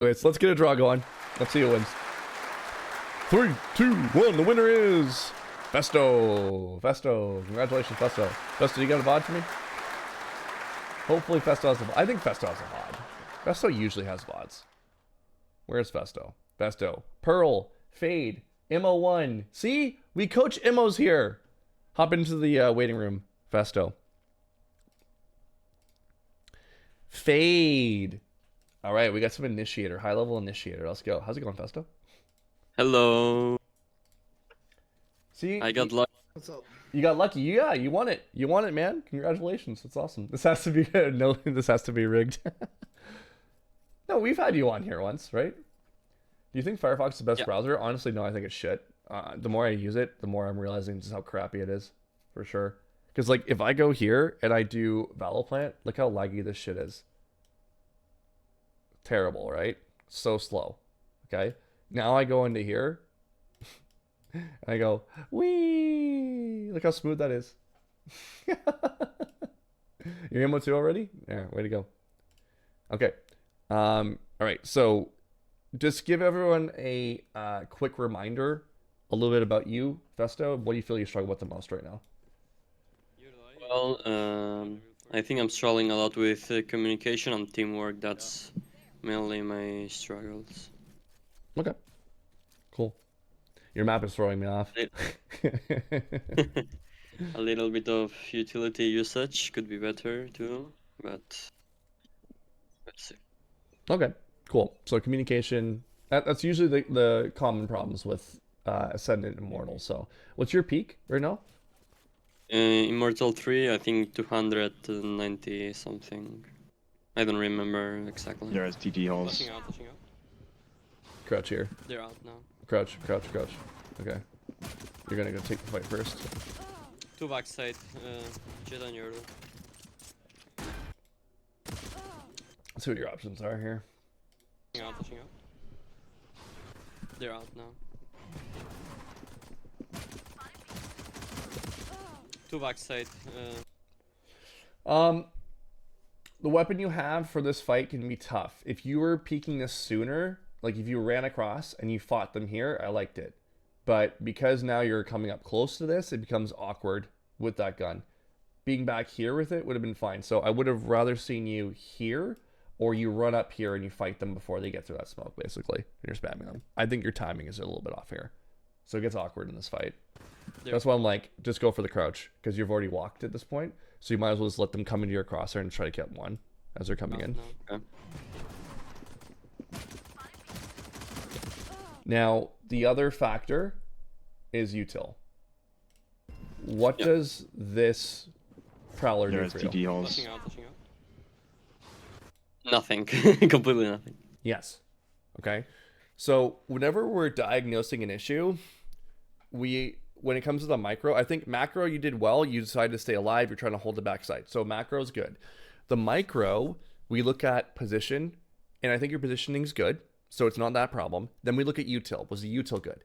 Anyways, let's get a draw going. Let's see who wins. 3, 2, 1. The winner is Festo. Festo. Congratulations, Festo. Festo, you got a VOD for me? Hopefully Festo has a VOD. I think Festo has a VOD. Festo usually has VODs. Where's Festo? Festo. Pearl. Fade. Immo 1. See? We coach Immo's here. Hop into the waiting room. Festo. Fade. All right, we got some initiator. High-level initiator. Let's go. How's it going, Festo? Hello. See? I got lucky. What's up? You got lucky. Yeah, you won it. You won it, man. Congratulations. That's awesome. This has to be no. This has to be rigged. No, we've had you on here once, right? Do you think Firefox is the best browser? Honestly, no. I think it's shit. The more I use it, the more I'm realizing just how crappy it is, for sure. Because like, if I go here and I do Valoplant, look how laggy this shit is. Terrible, right? So slow. Okay. Now I go into here. And I go, wee! Look how smooth that is. You're Immo 2 already? Yeah, way to go. Okay. All right. So just give everyone a quick reminder, a little bit about you, Festo. What do you feel you struggle with the most right now? Well, I think I'm struggling a lot with communication and teamwork. That's mainly my struggles. Okay. Cool. Your map is throwing me off. A little bit of utility usage could be better too, but let's see. Okay, cool. So communication, that's usually the common problems with Ascendant Immortal. So what's your peak right now? Immortal 3, I think 290 something. I don't remember exactly. There's TT holes. Touching out. Crouch here. They're out now. Crouch. Okay. You're gonna go take the fight first. 2 backside, Jet on your. Let's see what your options are here. Touching out. They're out now. 2 backside. The weapon you have for this fight can be tough. If you were peeking this sooner, like if you ran across and you fought them here, I liked it. But because now you're coming up close to this, it becomes awkward with that gun. Being back here with it would have been fine. So I would have rather seen you here, or you run up here and you fight them before they get through that smoke, basically. And you're spamming them. I think your timing is a little bit off here. So it gets awkward in this fight. That's why I'm like, just go for the crouch, because you've already walked at this point. So you might as well just let them come into your crosshair and try to get one as they're coming in. Okay. Now, the other factor is util. What does this Prowler do There's for you? TT holes. Touching out. Nothing. Completely nothing. Yes. Okay. So whenever we're diagnosing an issue, when it comes to the micro, I think macro you did well. You decided to stay alive. You're trying to hold the backside. So macro is good. The micro, we look at position, and I think your positioning is good. So it's not that problem. Then we look at util. Was the util good?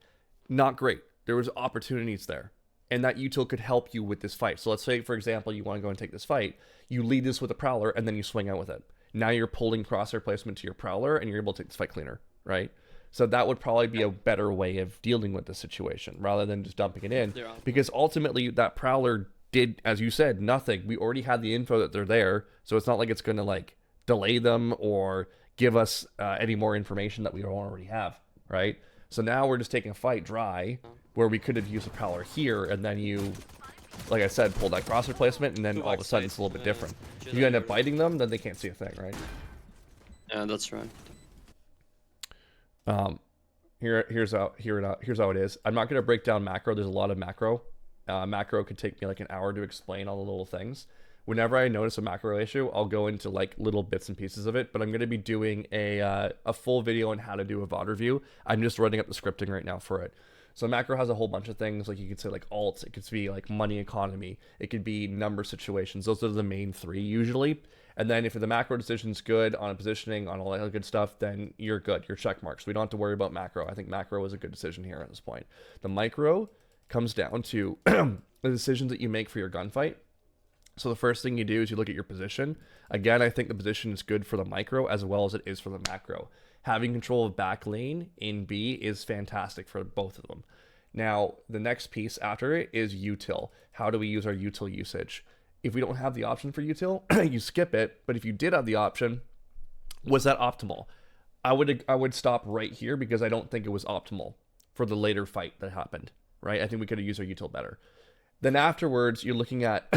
Not great. There was opportunities there. And that util could help you with this fight. So let's say, for example, you want to go and take this fight. You lead this with a Prowler, and then you swing out with it. Now you're pulling crosshair placement to your Prowler, and you're able to take this fight cleaner, right? So that would probably be a better way of dealing with the situation, rather than just dumping it in. Because ultimately, that Prowler did, as you said, nothing. We already had the info that they're there, so it's not like it's going to, like, delay them or give us any more information that we don't already have, right? So now we're just taking a fight dry, where we could have used a Prowler here, and then you, like I said, pull that crosshair placement, and then all of a sudden it's a little bit different. If you end up biting them, then they can't see a thing, right? Yeah, that's right. Here's how it is. I'm not going to break down macro. There's a lot of macro. Macro could take me like an hour to explain all the little things. Whenever I notice a macro issue, I'll go into like little bits and pieces of it, but I'm going to be doing a full video on how to do a VOD review. I'm just running up the scripting right now for it. So macro has a whole bunch of things, like you could say like alts, it could be like money economy, it could be number situations. Those are the main three usually. And then if the macro decision's good on a positioning, on all that good stuff, then you're good. You're check marks. We don't have to worry about macro. I think macro was a good decision here at this point. The micro comes down to the decisions that you make for your gunfight. So the first thing you do is you look at your position. Again, I think the position is good for the micro as well as it is for the macro. Having control of back lane in B is fantastic for both of them. Now, the next piece after it is util. How do we use our util usage? If we don't have the option for util, you skip it. But if you did have the option, was that optimal? I would stop right here because I don't think it was optimal for the later fight that happened. Right? I think we could have used our util better. Then afterwards, you're looking at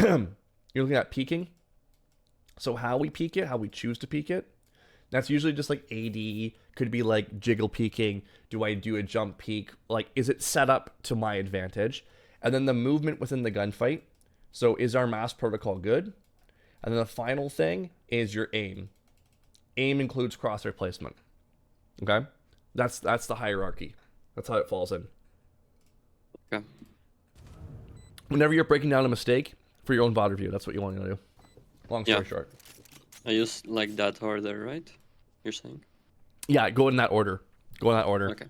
peaking. So how we peak it, how we choose to peak it, that's usually just like AD, could be like jiggle peaking. Do I do a jump peak? Like, is it set up to my advantage? And then the movement within the gunfight. So is our mass protocol good? And then the final thing is your aim. Aim includes crosshair placement. Okay? That's the hierarchy. That's how it falls in. Okay. Whenever you're breaking down a mistake for your own VOD review, that's what you want to do. Long story short. I just like that order, right? You're saying? Yeah, go in that order. Go in that order. Okay.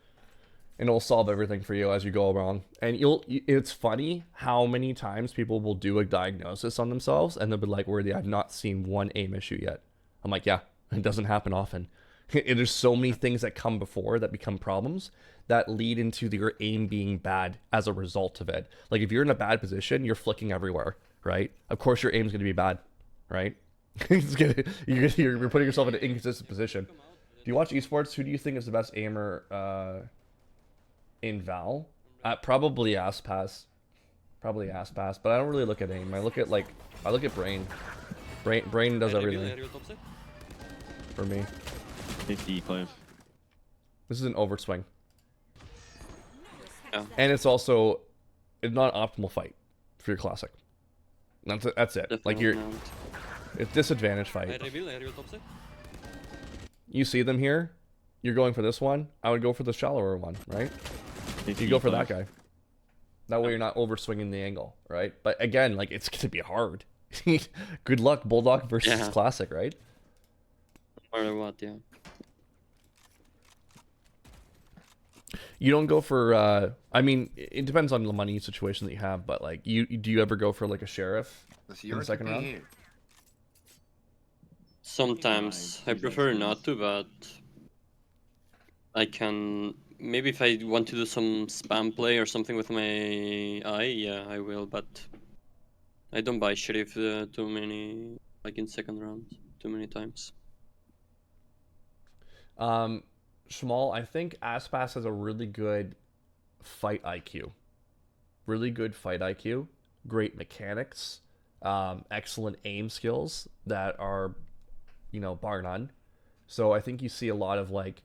And it'll solve everything for you as you go along. And it's funny how many times people will do a diagnosis on themselves and they'll be like, "Worthy, I've not seen one aim issue yet." I'm like, yeah, it doesn't happen often. There's so many things that come before that become problems that lead into your aim being bad as a result of it. Like if you're in a bad position, you're flicking everywhere, right? Of course your aim's going to be bad, right? You're putting yourself in an inconsistent position. Do you watch esports? Who do you think is the best aimer in Val? Probably Aspas. Probably Aspas, but I don't really look at aim. I look at Brain. Brain does everything for me. 55. This is an overswing. Yeah. And it's not an optimal fight for your classic. That's it. Definitely Like it's disadvantage fight. You see them here, you're going for this one. I would go for the shallower one, right? You go for that guy. That way you're not overswinging the angle, right? But again, like it's gonna be hard. Good luck, Bulldog versus Classic, right? No matter what, yeah. You don't go for I mean, it depends on the money situation that you have, but like do you ever go for like a sheriff in the second round? Sometimes I prefer not to, but I can maybe if I want to do some spam play or something with my eye, yeah, I will, but I don't buy sheriff too many, like in second round, too many times. Schmal, I think Aspas has a really good fight IQ. Really good fight IQ. Great mechanics. Excellent aim skills that are, bar none. So I think you see a lot of like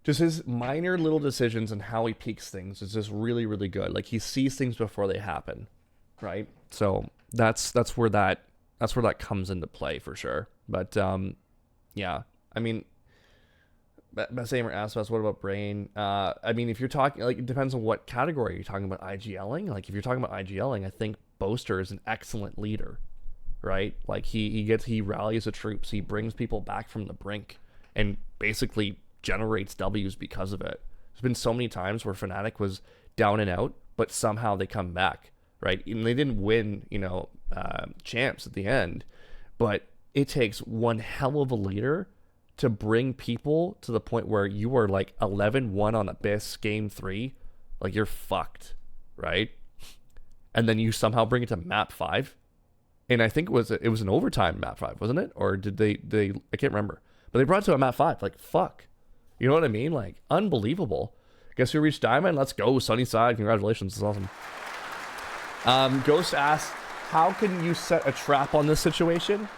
just his minor little decisions and how he peaks things is just really, really good. Like he sees things before they happen, right? So that's where that comes into play for sure. But yeah, I mean, best aimer Aspas. What about Brain? I mean, if you're talking like it depends on what category you're talking about. IGLing, like if you're talking about IGLing, I think Boaster is an excellent leader, right? Like he rallies the troops, he brings people back from the brink, and basically generates W's because of it. There's been so many times where Fnatic was down and out, but somehow they come back, right? And they didn't win, champs at the end, but it takes one hell of a leader to bring people to the point where you are like 11-1 on Abyss game 3, like you're fucked, right? And then you somehow bring it to map 5, and I think it was an overtime map 5, wasn't it? Or did they I can't remember, but they brought it to a map 5. Like fuck, you know what I mean? Like unbelievable. Guess who reached diamond? Let's go, Sunnyside. Congratulations, it's awesome. Ghost asks, how can you set a trap on this situation?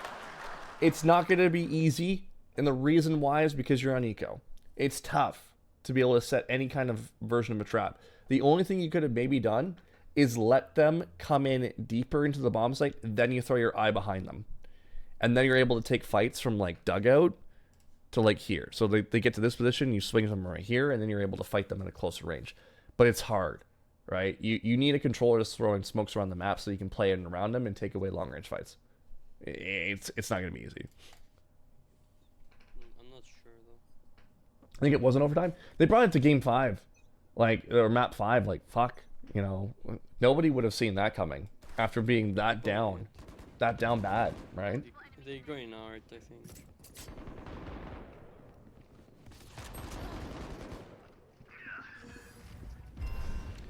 It's not going to be easy. And the reason why is because you're on eco. It's tough to be able to set any kind of version of a trap. The only thing you could have maybe done is let them come in deeper into the bomb site, then you throw your eye behind them. And then you're able to take fights from like dugout to like here. So they get to this position, you swing them right here, and then you're able to fight them at a closer range. But it's hard, right? You need a controller to throw in smokes around the map so you can play in around them and take away long range fights. It's not going to be easy. I think it wasn't overtime. They brought it to game 5, or map 5. Like fuck, nobody would have seen that coming after being that down bad, right? They go in art, I think.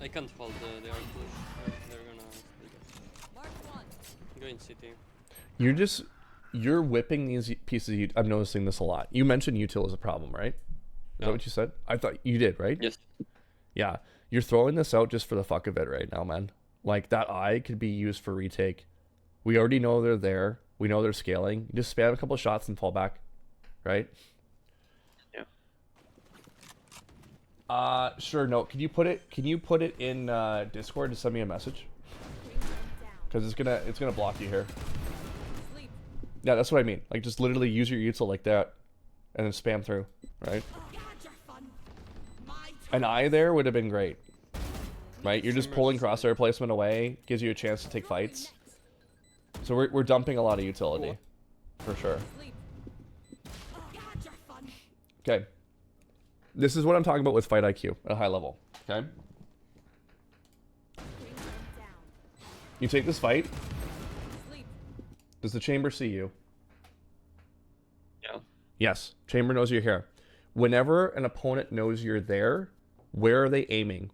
I can't hold the art push. They're gonna split us. Mark one. Go in city. You're whipping these pieces. I'm noticing this a lot. You mentioned util as a problem, right? Is that what you said? I thought you did, right? Yes. Yeah. You're throwing this out just for the fuck of it right now, man. Like, that eye could be used for retake. We already know they're there. We know they're scaling. You just spam a couple shots and fall back, right? Yeah. Sure. No. Can you put it in Discord to send me a message? Because it's gonna block you here. Sleep. Yeah, that's what I mean. Like, just literally use your util like that, and then spam through, right? An eye there would have been great, right? You're just pulling crosshair placement away, gives you a chance to take fights. So we're dumping a lot of utility, for sure. Sleep. Okay. This is what I'm talking about with fight IQ at a high level, okay? You take this fight. Sleep. Does the chamber see you? Yeah. Yes. Chamber knows you're here. Whenever an opponent knows you're there, where are they aiming?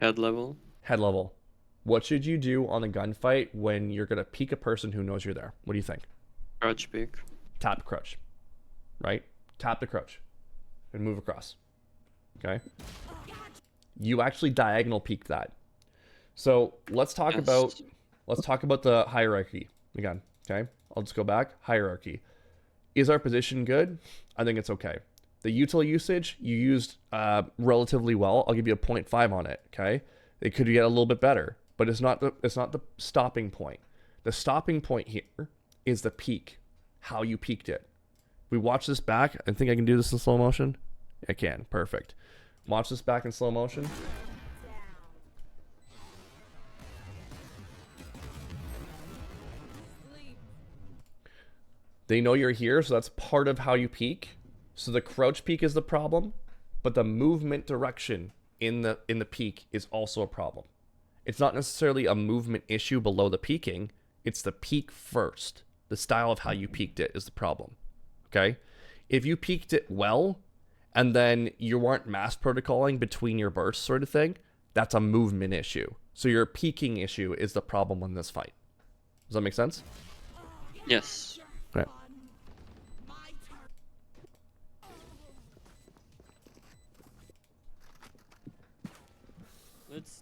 Head level. Head level. What should you do on a gunfight when you're going to peek a person who knows you're there? What do you think? Crouch peek. Tap crouch. Right? Tap the crouch. And move across. Okay? You actually diagonal peek that. So let's talk about the hierarchy again. Okay? I'll just go back. Hierarchy. Is our position good? I think it's okay. The util usage you used relatively well. I'll give you a 0.5 on it. Okay? It could get a little bit better, but it's not the stopping point. The stopping point here is the peak, how you peaked it. We watch this back. I think I can do this in slow motion. I can. Perfect. Watch this back in slow motion. Sleep. They know you're here, so that's part of how you peak. So the crouch peak is the problem, but the movement direction in the peak is also a problem. It's not necessarily a movement issue below the peaking. It's the peak first. The style of how you peaked it is the problem. Okay? If you peaked it well, and then you weren't mass protocoling between your bursts sort of thing, that's a movement issue. So your peaking issue is the problem in this fight. Does that make sense? Yes. Right.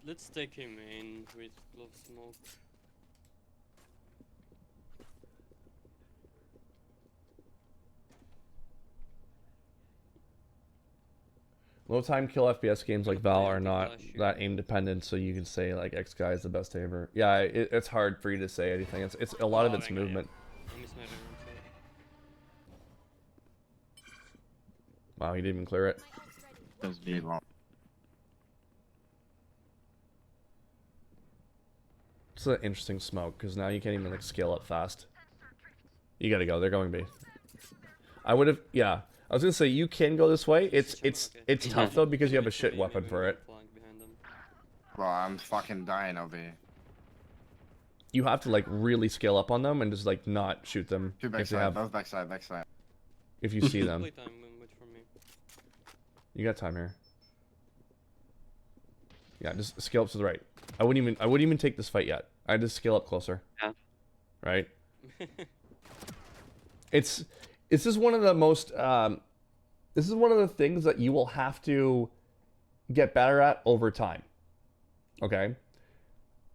Let's take him in with glove smoke. Low time kill FPS games like Val are not that aim dependent, so you can say like X guy is the best aimer. Yeah, it's hard for you to say anything. It's a lot of it's movement. I missed my turn, sorry. Wow, you didn't even clear it. Does be long. It's an interesting smoke because now you can't even like scale up fast. You gotta go. They're going B. I would have. Yeah, I was gonna say you can go this way. It's tough though because you have a shit weapon for it. Bro, I'm fucking dying over here. You have to like really scale up on them and just like not shoot them Two if they backside, have both backside, backside. if you see them. Wait for me. You got time here. Yeah, just scale up to the right. I wouldn't even take this fight yet. I'd just scale up closer. Yeah. Right? It's this is one of the most this is one of the things that you will have to get better at over time. Okay?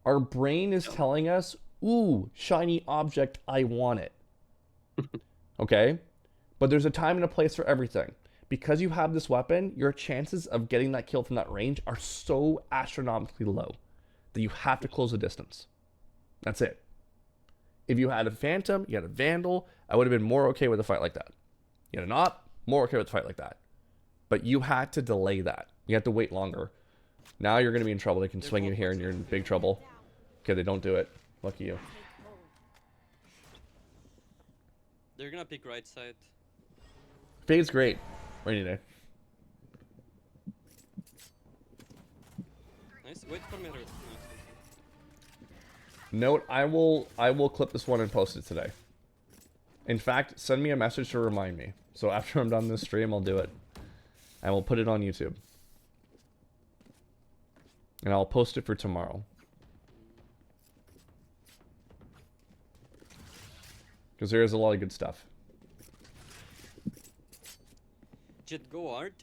Our brain is telling us, "Ooh, shiny object, I want it." Okay? But there's a time and a place for everything. Because you have this weapon, your chances of getting that kill from that range are so astronomically low that you have to close the distance. That's it. If you had a Phantom, you had a Vandal, I would have been more okay with a fight like that. You had a Not, more okay with a fight like that. But you had to delay that. You had to wait longer. Now you're going to be in trouble. They can swing you here and you're in big trouble. Okay, they don't do it. Lucky you. They're gonna pick right side. Fade's great. Rainy day. Nice. Wait for me. Nice. Note, I will clip this one and post it today. In fact, send me a message to remind me. So after I'm done this stream, I'll do it. I will put it on YouTube. And I'll post it for tomorrow. Because there is a lot of good stuff.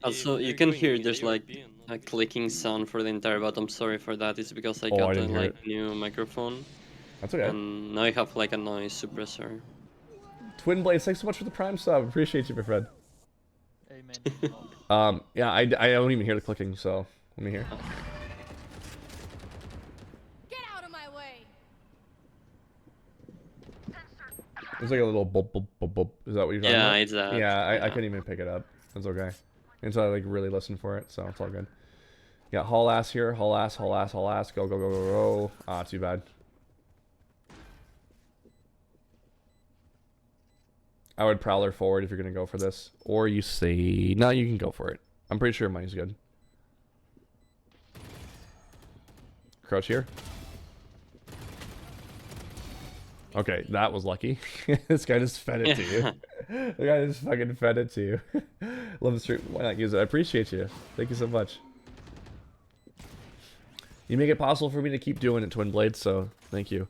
Also, you can hear there's like a clicking sound for the entire bot. I'm sorry for that. It's because I Oh, I got a didn't hear like it. new microphone, That's okay. and now I have like a noise suppressor. Twin Blades, thanks so much for the Prime sub. Appreciate you, my friend. Amen. Yeah, I don't even hear the clicking, so let me hear. Get out of my way. There's like a little bub bub bub bub. Is that what you're talking Yeah, about? it's that. Yeah, I Yeah. couldn't even pick it up. That's okay. Until I like really listen for it, so it's all good. Yeah, haul ass here, haul ass, haul ass, haul ass. Go, go, go, go, go. Ah, too bad. I would Prowler forward if you're gonna go for this. Or you see... No, you can go for it. I'm pretty sure money's good. Crouch here. Okay, that was lucky. This guy just fed it to you. The guy just fucking fed it to you. Love the stream. Why not use it? I appreciate you. Thank you so much. You make it possible for me to keep doing it, Twin Blades, so thank you.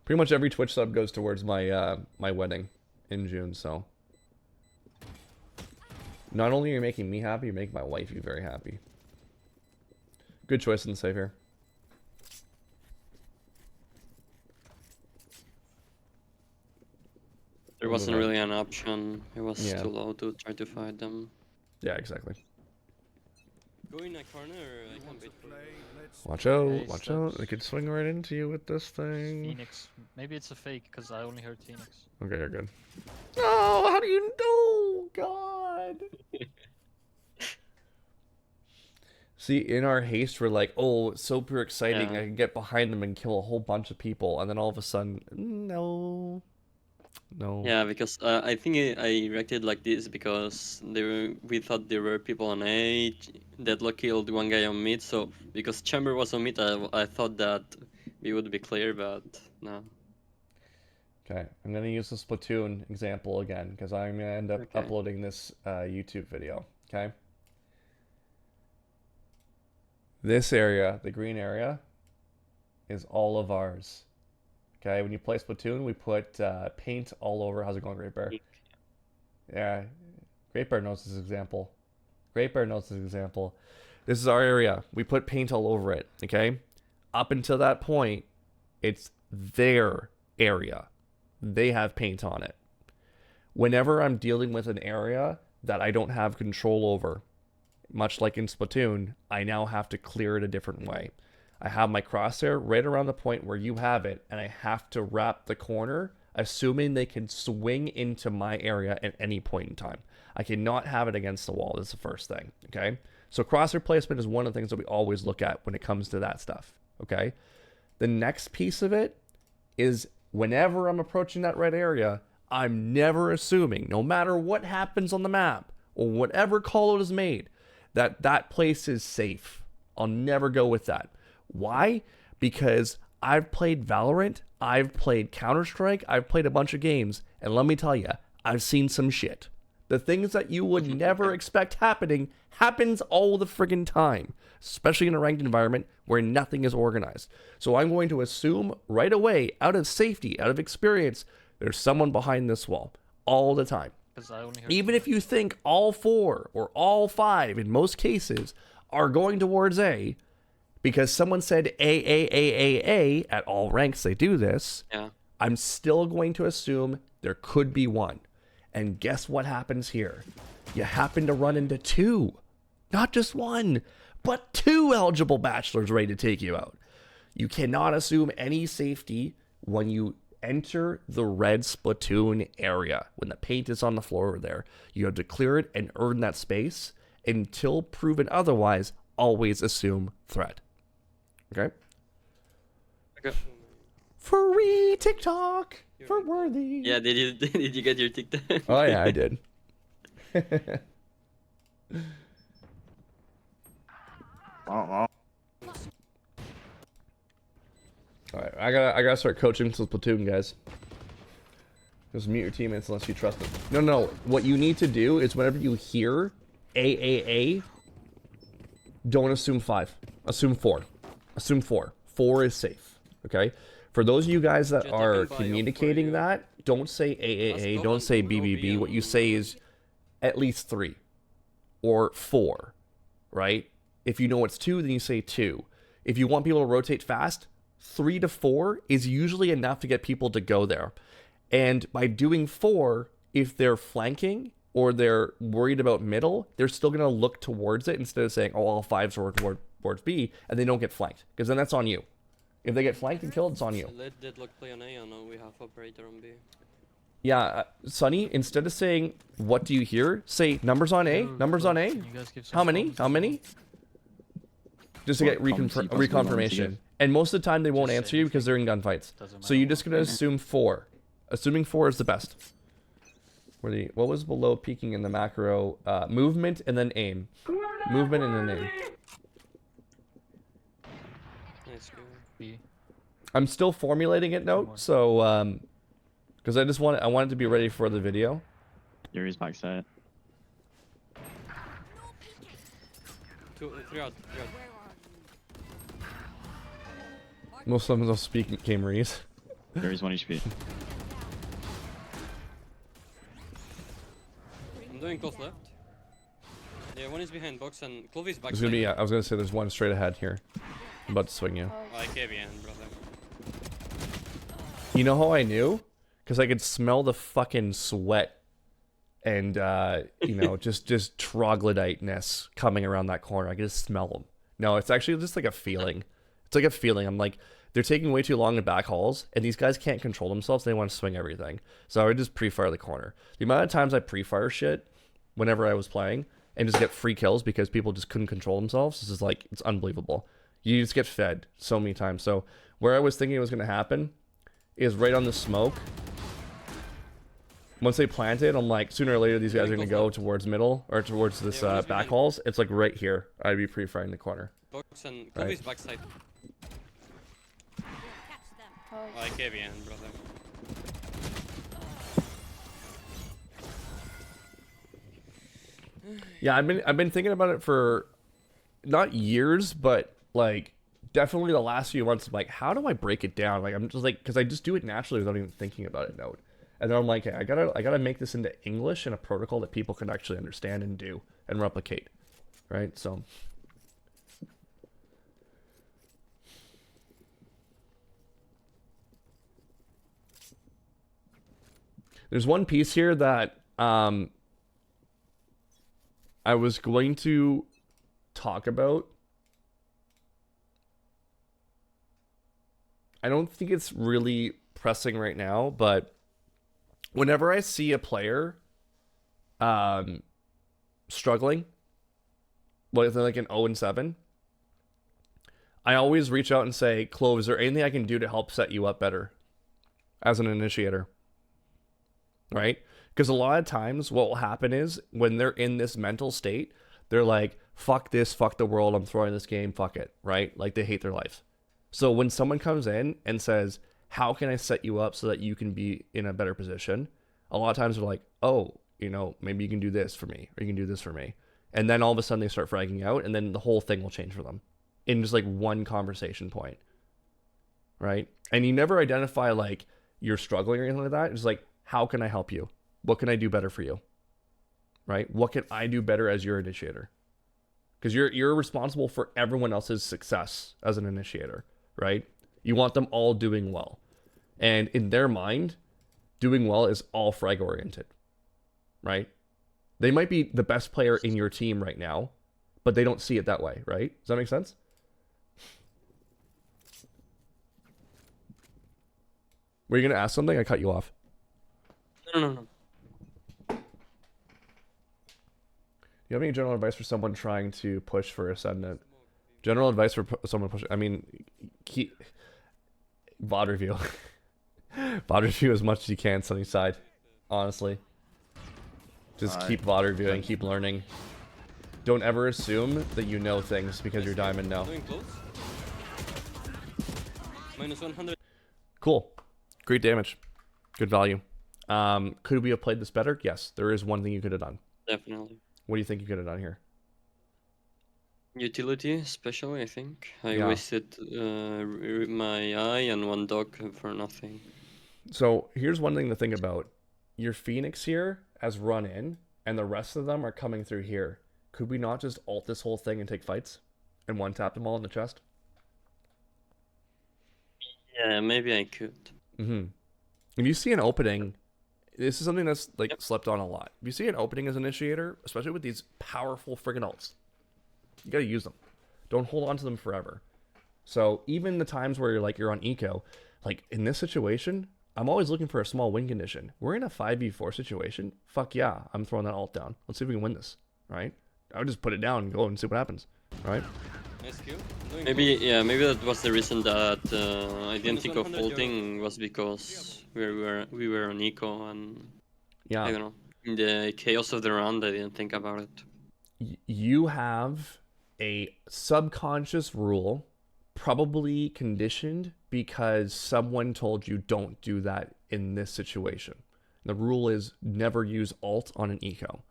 Pretty much every Twitch sub goes towards my my wedding in June, so. Not only are you making me happy, you're making my wifey very happy. Good choice in the save here. There wasn't really an option. It was Yeah. too low to try to fight them. Yeah, exactly. Go in a corner, I can wait for you. Watch out, Okay, watch steps. out. They could swing right into you with this thing. Phoenix. Maybe it's a fake because I only heard Phoenix. Okay, you're good. Oh, how do you know? God. See, in our haste, we're like, oh, it's super exciting. Yeah. I can get behind them and kill a whole bunch of people. And then all of a sudden, no. No. Yeah, because I think I reacted like this because we thought there were people on A. Deadlock killed one guy on mid, so because Chamber was on mid, I thought that we would be clear, but no. Okay, I'm going to use the Splatoon example again because I'm going to end up Okay. uploading this YouTube video. Okay? This area, the green area, is all of ours. Okay, when you play Splatoon, we put paint all over. How's it going, Great Bear? Yeah, Great Bear knows this example. Great Bear knows this example. This is our area. We put paint all over it, okay? Up until that point, it's their area. They have paint on it. Whenever I'm dealing with an area that I don't have control over, much like in Splatoon, I now have to clear it a different way. I have my crosshair right around the point where you have it, and I have to wrap the corner, assuming they can swing into my area at any point in time. I cannot have it against the wall. That's the first thing, okay? So crosshair placement is one of the things that we always look at when it comes to that stuff, okay? The next piece of it is whenever I'm approaching that red area, I'm never assuming, no matter what happens on the map, or whatever call out is made, that that place is safe. I'll never go with that. Why? Because I've played Valorant, I've played Counter-Strike, I've played a bunch of games, and let me tell you, I've seen some shit. The things that you would never expect happening happens all the friggin' time, especially in a ranked environment where nothing is organized. So I'm going to assume right away, out of safety, out of experience, there's someone behind this wall all the time. Because I only heard Even if you think all 4 or all 5 in most cases are going towards A, because someone said A at all ranks they do this, Yeah. I'm still going to assume there could be one. And guess what happens here? You happen to run into 2. Not just 1, but 2 eligible bachelors ready to take you out. You cannot assume any safety when you enter the red Splatoon area. When the paint is on the floor there, you have to clear it and earn that space. Until proven otherwise, always assume threat. Okay? Okay. Free TikTok for worthy. Yeah, did you did you get your TikTok? Oh yeah, I did. Oh, Alright, I gotta start coaching some Splatoon, guys. Just mute your teammates unless you trust them. No. What you need to do is whenever you hear AAA, don't assume 5. Assume 4. Assume 4. 4 is safe. Okay? For those of you guys that Jet, I are can buy off for communicating you. that, don't say AAA, Let's don't go say and go BBB. B What you and- say is at least 3 or 4, right? If you know it's 2, then you say 2. If you want people to rotate fast, 3 to 4 is usually enough to get people to go there. And by doing 4, if they're flanking or they're worried about middle, they're still going to look towards it instead of saying, oh, all 5s are towards B, and they don't get flanked. Because then that's on you. If they get flanked and killed, it's on you. Let Deadlock play on A, and now we have operator on B. Yeah, Sonny, instead of saying, what do you hear? Say, numbers on A, Yo, numbers on A. can you guys give some How many? comments How as many? Just to get What comments are you possibly going to reconfirmation. give? And most of the time, they won't Just say answer you because they're in gunfights. Doesn't So matter you're just what. going to assume 4. Assuming 4 is the best. What was below peaking in the macro? Movement and then aim. Movement and then aim. Nice go. B. I'm still formulating it, note. So, because I want it to be ready for the video. Yuri's backside. 3 out. Most of them don't speak Camerese. Yuri's 1 HP. I'm doing close left. Yeah, one is behind box and Clovis back. There's gonna be. I was gonna say there's one straight ahead here. I'm about to swing you. Oh, I can't be in, brother. You know how I knew? Because I could smell the fucking sweat and just troglodyteness coming around that corner. I could just smell them. No, it's actually just like a feeling. It's like a feeling. I'm like, they're taking way too long in back hauls, and these guys can't control themselves. They want to swing everything. So I would just pre-fire the corner. The amount of times I pre-fire shit whenever I was playing and just get free kills because people just couldn't control themselves, this is like, it's unbelievable. You just get fed so many times. So where I was thinking it was going to happen is right on the smoke. Once they plant it, I'm like, sooner or later these guys are going to go towards middle or towards this Yeah, one's back behind. hauls. It's like right here. I'd be pre-firing the corner. Box and Clovis backside. Catch them. Oh, I can't be in, brother. Yeah, I've been thinking about it for not years, but like definitely the last few months. I'm like, how do I break it down? Like I'm just like, because I just do it naturally without even thinking about it. Note, and then I'm like, hey, I gotta make this into English and a protocol that people can actually understand and do and replicate, right? So. There's one piece here that I was going to talk about. I don't think it's really pressing right now, but whenever I see a player struggling, like an 0-7, I always reach out and say, Clove, is there anything I can do to help set you up better as an initiator? Right? Because a lot of times what will happen is when they're in this mental state, they're like, fuck this, fuck the world, I'm throwing this game, fuck it, right? Like they hate their life. So when someone comes in and says, how can I set you up so that you can be in a better position? A lot of times they're like, oh, maybe you can do this for me, or you can do this for me. And then all of a sudden they start fragging out, and then the whole thing will change for them in just like one conversation point, right? And you never identify like you're struggling or anything like that. It's like, how can I help you? What can I do better for you? Right? What can I do better as your initiator? Because you're responsible for everyone else's success as an initiator, right? You want them all doing well. And in their mind, doing well is all frag oriented, right? They might be the best player in your team right now, but they don't see it that way, right? Does that make sense? Were you going to ask something? I cut you off. No. Do you have any general advice for someone trying to push for Ascendant? General advice for someone pushing. I mean, keep VOD review. VOD review as much as you can, Sunny side. Honestly, just keep VOD reviewing, keep learning. Don't ever assume that you know things because you're diamond now. Doing close. Minus 100. Cool, great damage, good value. Could we have played this better? Yes, there is one thing you could have done. Definitely. What do you think you could have done here? Utility, especially, I think. I Yeah. wasted my eye and one dog for nothing. So here's one thing to think about. Your Phoenix here has run in, and the rest of them are coming through here. Could we not just ult this whole thing and take fights? And one tap them all in the chest? Yeah, maybe I could. Mm-hmm. If you see an opening, this is something that's like slept on a lot. If you see an opening as an initiator, especially with these powerful friggin' ults, you gotta use them. Don't hold on to them forever. So even the times where you're on eco, like in this situation, I'm always looking for a small win condition. We're in a 5v4 situation. Fuck yeah, I'm throwing that ult down. Let's see if we can win this, right? I would just put it down and go and see what happens, right? Nice kill. Maybe that was the reason that I didn't think of ulting was because we were on eco and Yeah. I don't know. In the chaos of the round, I didn't think about it. You have a subconscious rule, probably conditioned because someone told you don't do that in this situation. The rule is never use ult on an eco.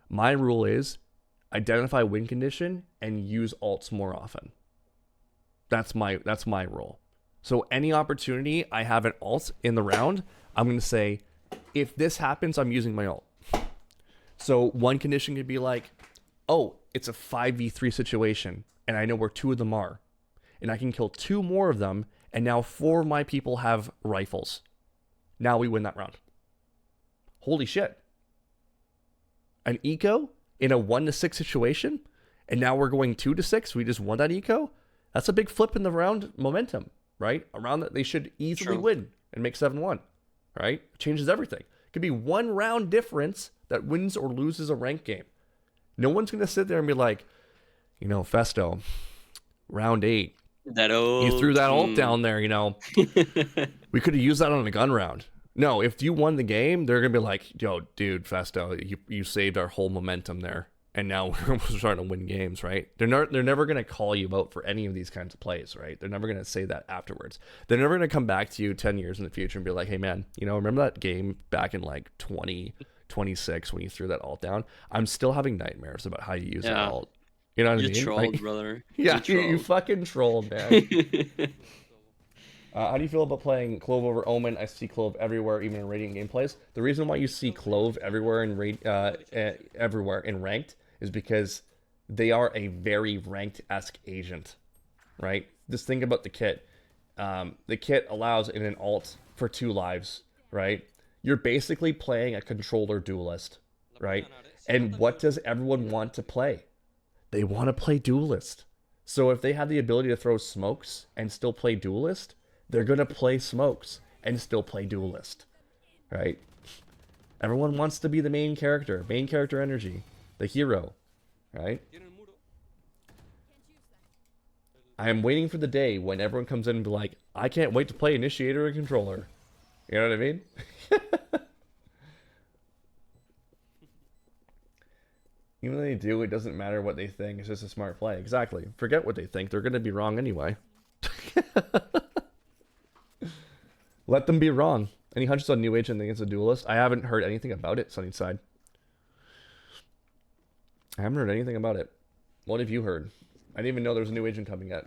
My rule is identify win condition and use ults more often. That's my rule. So any opportunity I have an ult in the round, I'm going to say, if this happens, I'm using my ult. So one condition could be like, oh, it's a 5v3 situation, and I know where 2 of them are. And I can kill 2 more of them, and now 4 of my people have rifles. Now we win that round. Holy shit. An eco in a 1-6 situation, and now we're going 2-6. We just won that eco. That's a big flip in the round momentum, right? A round that they should easily win and make 7-1, right? Changes everything. It could be 1 round difference that wins or loses a rank game. No one's going to sit there and be like, you know, Festo, round 8. That ult. You threw that ult down there, you know. We could have used that on a gun round. No, if you won the game, they're going to be like, yo, dude, Festo, you saved our whole momentum there. And now we're starting to win games, right? They're never going to call you out for any of these kinds of plays, right? They're never going to say that afterwards. They're never going to come back to you 10 years in the future and be like, hey, man, you know, remember that game back in like 2026 when you threw that ult down? I'm still having nightmares about how you use that ult. You know what I mean? You trolled, like, brother. Yeah, you fucking trolled, man. How do you feel about playing Clove over Omen? I see Clove everywhere, even in Radiant gameplays. The reason why you see Clove everywhere in Ranked is because they are a very Ranked-esque agent, right? Just think about the kit. The kit allows in an ult for 2 lives, right? You're basically playing a controller duelist, right? And what does everyone want to play? They want to play duelist. So if they have the ability to throw smokes and still play duelist, they're going to play smokes and still play duelist, right? Everyone wants to be the main character energy, the hero, right? I am waiting for the day when everyone comes in and be like, I can't wait to play initiator and controller. You know what I mean? Even though they do, it doesn't matter what they think. It's just a smart play. Exactly. Forget what they think. They're going to be wrong anyway. Let them be wrong. Any hunches on New Agent against a duelist? I haven't heard anything about it, Sunnyside. I haven't heard anything about it. What have you heard? I didn't even know there was a New Agent coming yet.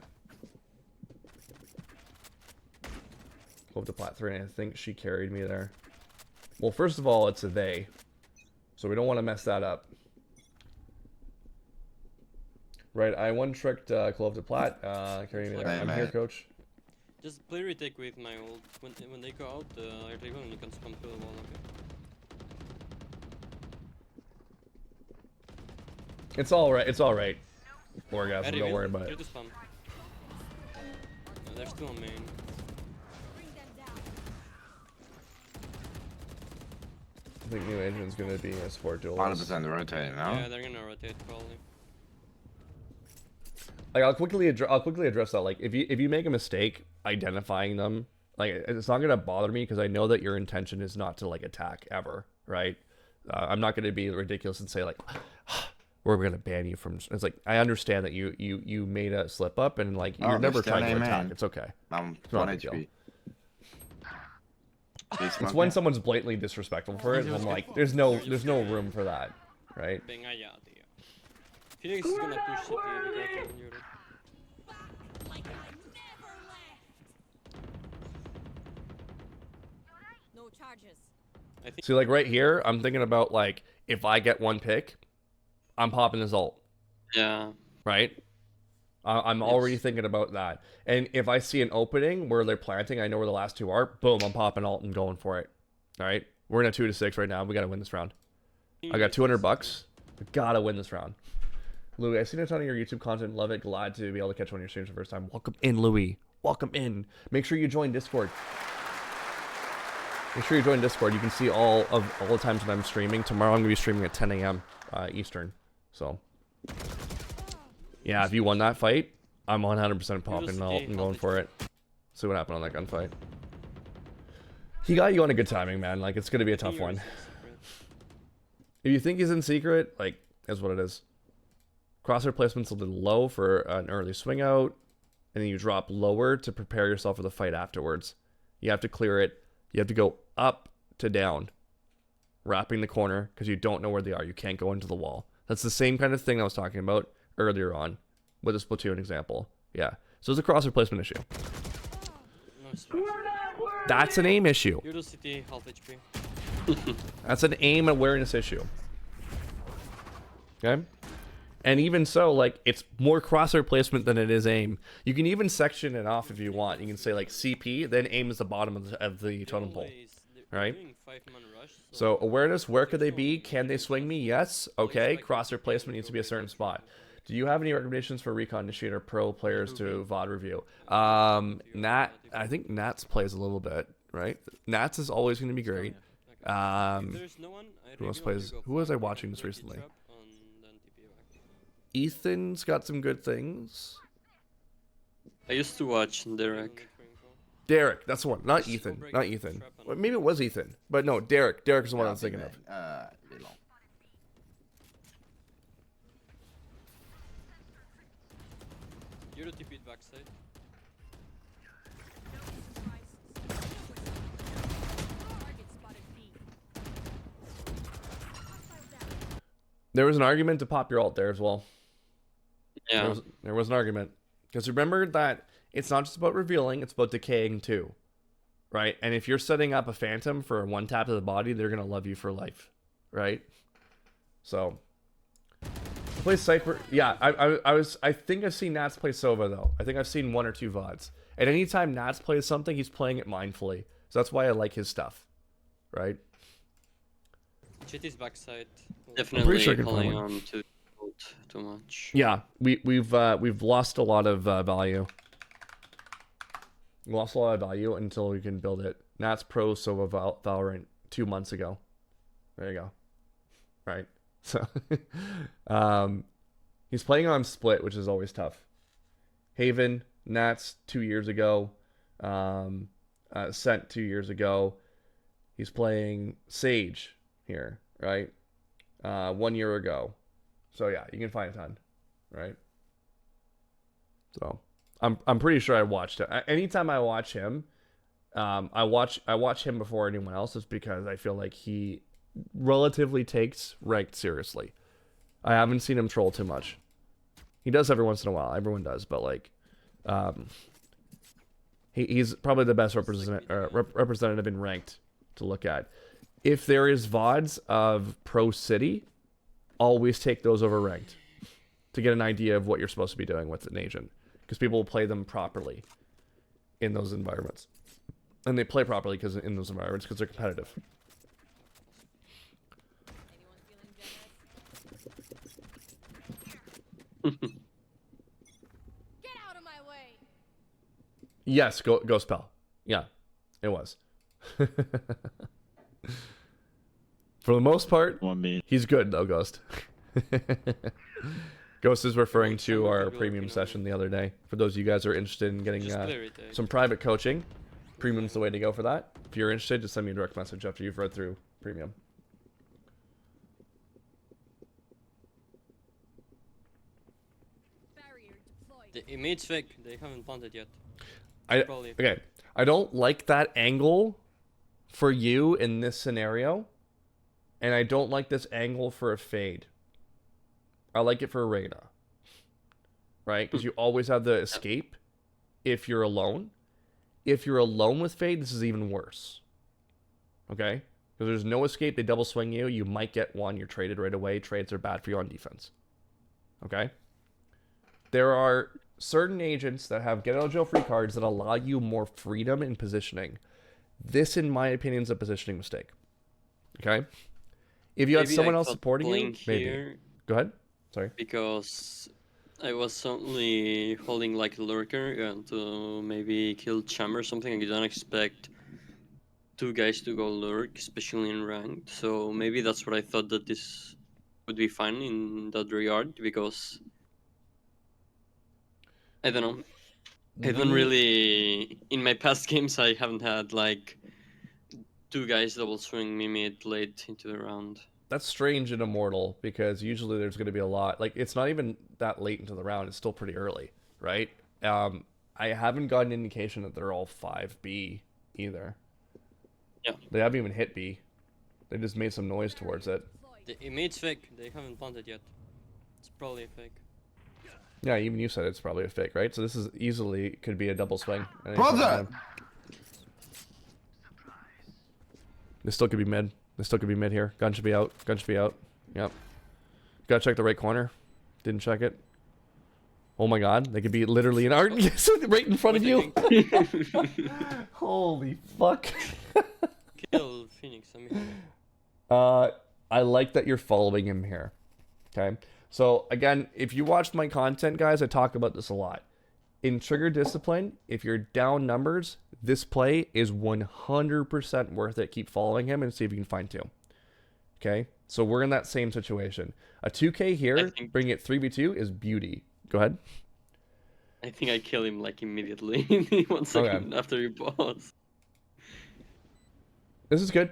Clove to plat 3, and I think she carried me there. Well, first of all, it's a they. So we don't want to mess that up. Right, I one-tricked Clove to plat. Carry me there. I'm here, coach. Just play retake with my ult. When they go out, I take one and you can spam through the wall, okay? It's alright, Orgasm, don't worry about it. Spam. There's 2 on main. Bring them down. I think New Agent's gonna be a support duelist. 100% rotating now. Yeah, they're gonna rotate probably. Like I'll quickly address that. Like if you make a mistake identifying them, like it's not gonna bother me because I know that your intention is not to like attack ever, right? I'm not gonna be ridiculous and say like we're gonna ban you from. It's like I understand that you made a slip up and like you're never trying to attack. It's okay. I'm It's not 1 a big deal. HP. It's when someone's blatantly disrespectful for it. And I'm like, there's no room for that, right? Venga ya, tío. Phoenix is gonna push city. Be careful, Yuri. Like I never left. No charges. I think See, like right here, I'm thinking about like if I get one pick, I'm popping his ult, yeah. right? I'm already Yes. thinking about that. And if I see an opening where they're planting, I know where the last two are. Boom, I'm popping ult and going for it. All right, we're in a 2-6 right now. We gotta win this round. I got 200 bucks. We gotta win this round. Louis, I've seen a ton of your YouTube content. Love it. Glad to be able to catch one of your streams for the first time. Welcome in, Louis. Welcome in. Make sure you join Discord. Make sure you join Discord. You can see all the times when I'm streaming. Tomorrow I'm gonna be streaming at 10 a.m. Eastern. So yeah, if you won that fight, I'm 100% popping ult and going for it. See what happened on that gunfight. He got you on a good timing, man. Like it's gonna be a tough one. If you think he's in secret, like, that's what it is. Crosshair placement's a little low for an early swing out, and then you drop lower to prepare yourself for the fight afterwards. You have to clear it. You have to go up to down, wrapping the corner, because you don't know where they are. You can't go into the wall. That's the same kind of thing I was talking about earlier on with the Splatoon example. Yeah. So it's a crosshair placement issue. That's an aim issue. You're the city, half HP. That's an aim awareness issue. Okay? And even so, like, it's more crosshair placement than it is aim. You can even section it off if you want. You can say, like, CP, then aim is the bottom of the totem pole. Right? So, awareness, where could they be? Can they swing me? Yes. Okay. Crosshair placement needs to be a certain spot. Do you have any recommendations for Recon Initiator Pro players to VOD review? Nat, I think Nats plays a little bit, right? Nats is always going to be great. Who else plays? Who was I watching this recently? Ethan's got some good things. I used to watch Derek. Derek, that's the one. Not Ethan. Not Ethan. Well, maybe it was Ethan, but no, Derek. Derek is the one I was thinking of. You're the TP backside. Target spotted B. There was an argument to pop your ult there as well. Yeah. There was an argument. Because remember that it's not just about revealing, it's about decaying too. Right? And if you're setting up a phantom for a one tap to the body, they're going to love you for life. Right? So. Play Cypher. Yeah, I think I've seen Nats play Sova though. I think I've seen 1 or 2 VODs. And anytime Nats plays something, he's playing it mindfully. So that's why I like his stuff. Right? Chitty's backside. Definitely sure I can holding find one. on to too much. Yeah, we've lost a lot of value. We lost a lot of value until we can build it. Nats Pro Sova Valorant 2 months ago. There you go. Right. So he's playing on Split, which is always tough. Haven, Nats 2 years ago. Sent 2 years ago. He's playing Sage here, right? 1 year ago. So yeah, you can find a ton, right? So I'm pretty sure I watched it. Anytime I watch him, I watch him before anyone else, is because I feel like he relatively takes ranked seriously. I haven't seen him troll too much. He does every once in a while. Everyone does, but like, he's probably the best representative in ranked to look at. If there is VODs of Pro City, always take those over ranked to get an idea of what you're supposed to be doing with an agent, because people will play them properly in those environments, and they play properly because in those environments because they're competitive. Anyone feeling generous? Get out of my way. Yes, Ghost Pal. Yeah, it was. For the most part, 1B. he's good though, Ghost. Ghost is referring to our premium session the other day. For those of you guys who are interested in getting some private coaching, premium's the way to go for that. If you're interested, just send me a direct message after you've read through premium. Barrier deployed. The image's fake. They haven't planted yet. Okay, I don't like that angle for you in this scenario, and I don't like this angle for a fade. I like it for Reyna. Right? Because you always have the escape if you're alone. If you're alone with Fade, this is even worse. Okay? Because there's no escape, they double swing you. You might get one, you're traded right away. Trades are bad for you on defense. Okay? There are certain agents that have get out of jail free cards that allow you more freedom in positioning. This, in my opinion, is a positioning mistake. Okay? If you had Maybe someone I else thought supporting you, playing maybe. here Go ahead. Sorry. because I was only holding like a lurker and to maybe kill Cham or something, and you don't expect two guys to go lurk, especially in ranked. So maybe that's what I thought that this would be fine in that regard, because I don't know. I don't really, in my past games, I haven't had like two guys double swing me mid late into the round. That's strange in Immortal because usually there's going to be a lot. Like, it's not even that late into the round. It's still pretty early, right? I haven't gotten an indication that they're all 5B either. Yeah. They haven't even hit B. They just made some noise towards it. It made fake. They haven't planted yet. It's probably a fake. Yeah, even you said it's probably a fake, right? So this is easily could be a double swing. Brother! This still could be mid. This still could be mid here. Gun should be out. Gun should be out. Yep. Gotta check the right corner. Didn't check it. Oh my god. They could be literally in art. Yes, right in front of you. Holy fuck. Kill Phoenix. I mean, I like that you're following him here. Okay. So again, if you watched my content, guys, I talk about this a lot. In trigger discipline, if you're down numbers, this play is 100% worth it. Keep following him and see if you can find two. Okay? So we're in that same situation. A 2K here, bringing it 3v2 is beauty. Go ahead. I think I kill him like immediately. 1 second after you pause. This is good.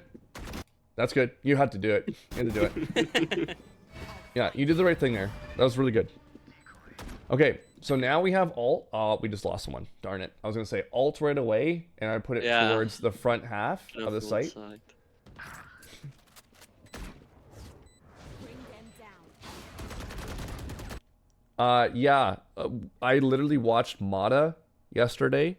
That's good. You had to do it. You had to do it. Yeah, you did the right thing there. That was really good. Okay, so now we have alt. We just lost someone. Darn it. I was going to say alt right away, and I put it towards the front half of the site. Bring them down. Yeah. I literally watched Mata yesterday.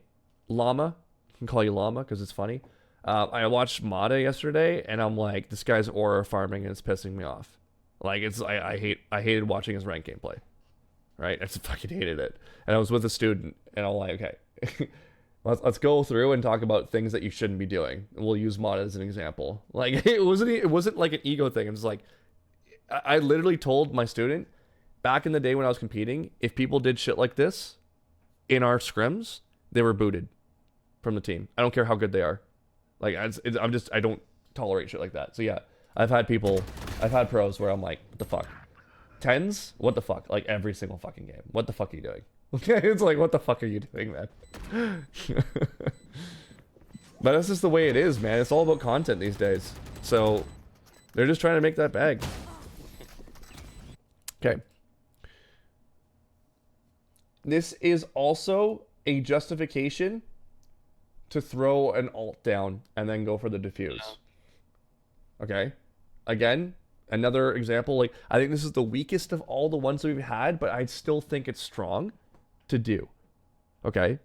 Llama. I can call you Llama because it's funny. I watched Mata yesterday, and I'm like, this guy's aura farming, and it's pissing me off. Like, I hated watching his rank gameplay. Right? I just fucking hated it. And I was with a student, and I'm like, okay, let's go through and talk about things that you shouldn't be doing. We'll use Mata as an example. Like, it wasn't like an ego thing. It was like, I literally told my student, back in the day when I was competing, if people did shit like this in our scrims, they were booted from the team. I don't care how good they are. Like, I don't tolerate shit like that. So yeah, I've had pros where I'm like, what the fuck? 10s? What the fuck? Like, every single fucking game. What the fuck are you doing? Okay, it's like, what the fuck are you doing, man? But that's just the way it is, man. It's all about content these days. So, they're just trying to make that bag. Okay. This is also a justification to throw an alt down and then go for the diffuse. Okay? Again, another example, like, I think this is the weakest of all the ones that we've had, but I still think it's strong to do. Okay?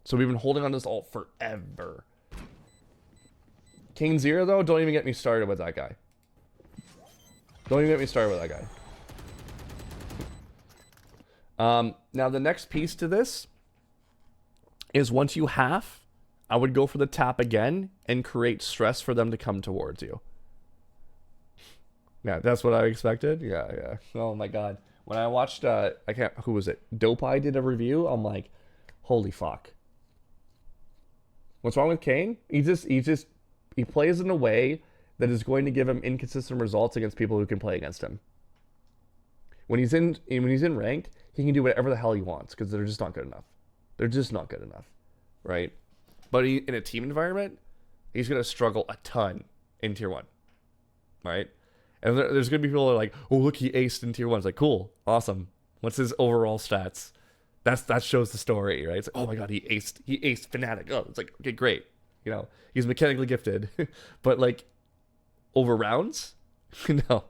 So we've been holding on to this alt forever. King Zero, though, don't even get me started with that guy. Don't even get me started with that guy. Now, the next piece to this is once you half, I would go for the tap again and create stress for them to come towards you. Yeah, that's what I expected. Yeah. Oh my god. When I watched, who was it? Dopeye did a review. I'm like, holy fuck. What's wrong with Kane? He plays in a way that is going to give him inconsistent results against people who can play against him. When he's in ranked, he can do whatever the hell he wants because they're just not good enough. They're just not good enough, right? But in a team environment, he's gonna struggle a ton in tier 1, right? And there's gonna be people that are like, oh look, he aced in tier 1. It's like, cool, awesome. What's his overall stats? That shows the story, right? It's like, oh my god, he aced Fnatic. Oh, it's like, okay, great. You know, he's mechanically gifted, but like over rounds, no,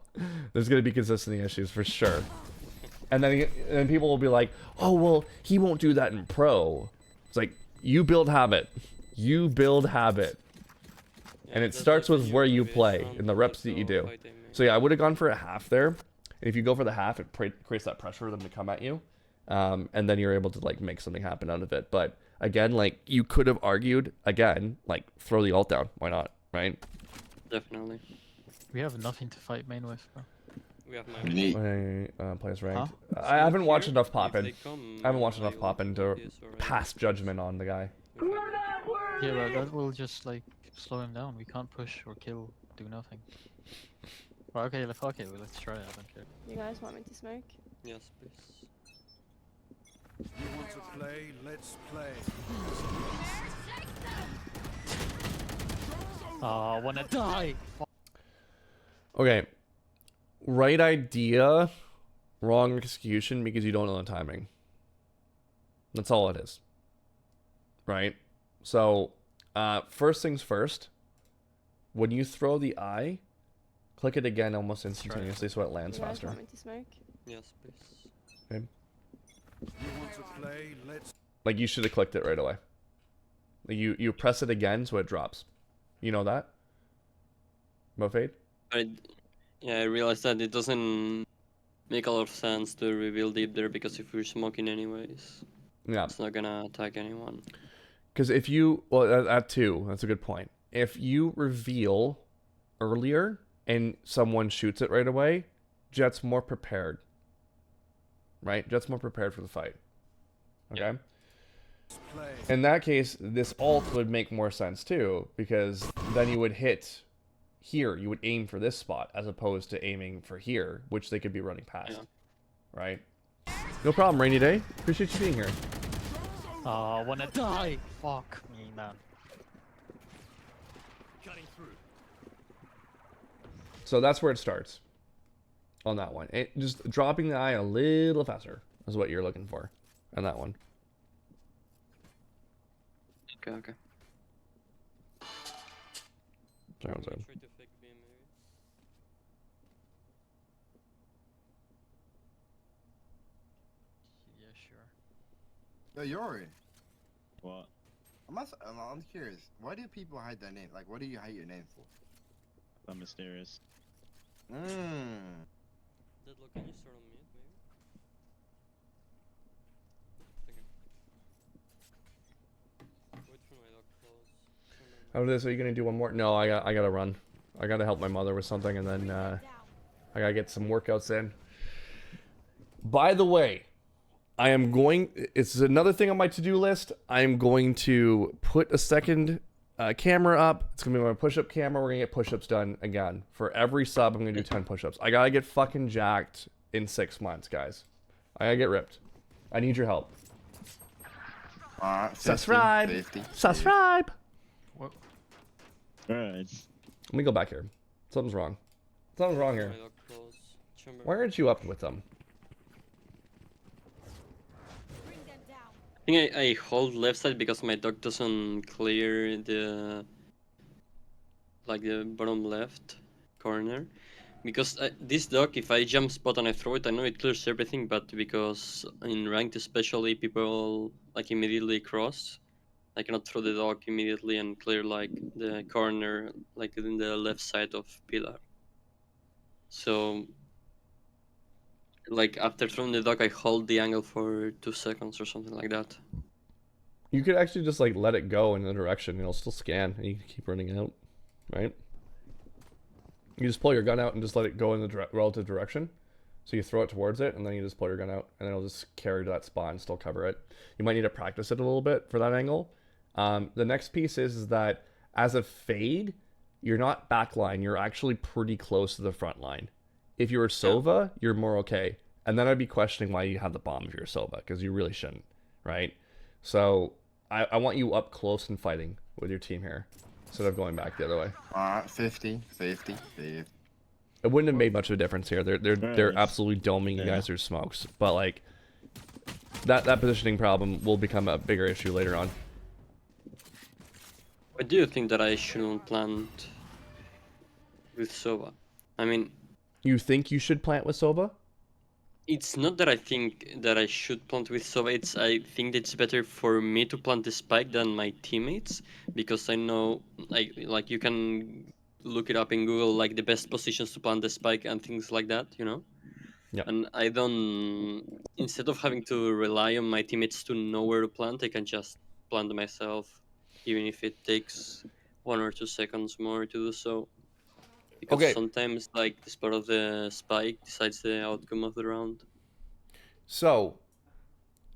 there's gonna be consistency issues for sure. And then people will be like, oh, well, he won't do that in pro. It's like, you build habit. You build habit. And it starts with where you play and the reps that you do. So yeah, I would have gone for a half there. And if you go for the half, it creates that pressure for them to come at you. And then you're able to like make something happen out of it. But again, like you could have argued, again, like throw the ult down. Why not, right? Definitely. We have nothing to fight main with, bro. We have my Neat. Players ranked. Huh? I haven't watched Here, enough if Poppin. they come, I haven't watched I enough will Poppin do to this already. pass judgment on the guy. Yeah, but that will just like slow him down. We can't push or kill, do nothing. Well, okay, fuck it, well, let's try it. I don't care. You guys want me to smoke? Yes, please. You want to play? Let's play. Oh, I wanna die! Okay. Right idea, wrong execution because you don't know the timing. That's all it is. Right? So, first things first. When you throw the eye, click it again almost instantaneously so it lands You guys faster. want me to smoke? Yes, please. Okay? You want to play? Let's. Like you should have clicked it right away. Like you press it again so it drops. You know that? Mofade? I realized that it doesn't make a lot of sense to reveal deep there because if we're smoking anyways, Yeah. it's not gonna attack anyone. Because if you, well, that too, that's a good point. If you reveal earlier and someone shoots it right away, Jet's more prepared. Right? Jet's more prepared for the fight. Okay? Yeah. Play. In that case, this ult would make more sense too, because then you would hit here. You would aim for this spot as opposed to aiming for here, which they could be running past. Yeah. Right? No problem, Rainy Day. Appreciate you being here. Oh, I wanna die! Fuck me, man. So that's where it starts. On that one. Just dropping the eye a little faster is what you're looking for. On that one. Okay. Sorry, one second. Try to fake beam maybe. Yeah, sure. Yo, Yori. What? I'm curious. Why do people hide their name? Like, what do you hide your name for? I'm mysterious. Mmm. Deadlock, can you start on mute maybe? Thank you. Wait for my dog close. How this? Are you gonna do one more? No, I gotta run. I gotta help my mother with something, and then I gotta get some workouts in. By the way, I am going. It's another thing on my to-do list. I am going to put a second camera up. It's gonna be my push-up camera. We're gonna get push-ups done again. For every sub, I'm gonna do 10 push-ups. I gotta get fucking jacked in 6 months, guys. I gotta get ripped. I need your help. Alright, 50, Subscribe. 50. Subscribe. What? Alright. Let me go back here. Something's wrong. Something's wrong here. My dog close. Chamber. Why aren't you up with them? Bring them down. I think I hold left side because my dog doesn't clear the bottom left corner. Because this dog, if I jump spot and I throw it, I know it clears everything, but because in ranked especially people like immediately cross, I cannot throw the dog immediately and clear like the corner like in the left side of pillar. So like after throwing the dog, I hold the angle for 2 seconds or something like that. You could actually just like let it go in the direction and it'll still scan and you can keep running out, right? You just pull your gun out and just let it go in the relative direction. So you throw it towards it and then you just pull your gun out and then it'll just carry to that spot and still cover it. You might need to practice it a little bit for that angle. The next piece is that as a fade, you're not backline, you're actually pretty close to the front line. If you were Sova, you're more okay. And then I'd be questioning why you have the bomb if you're Sova, because you really shouldn't, right? So I want you up close and fighting with your team here, instead of going back the other way. Alright, 50, 50, 50. It wouldn't have made much of a difference here. They're Right. absolutely doming you guys through smokes. But like that positioning problem will become a bigger issue later on. Why do you think that I shouldn't plant with Sova? I mean, You think you should plant with Sova? It's not that I think that I should plant with Sova. It's I think it's better for me to plant the spike than my teammates, because I know like you can look it up in Google, like the best positions to plant the spike and things like that, you know. Yep. And I don't, instead of having to rely on my teammates to know where to plant, I can just plant myself, even if it takes 1 or 2 seconds more to do so. Because Okay, sometimes like the spot of the spike decides the outcome of the round. so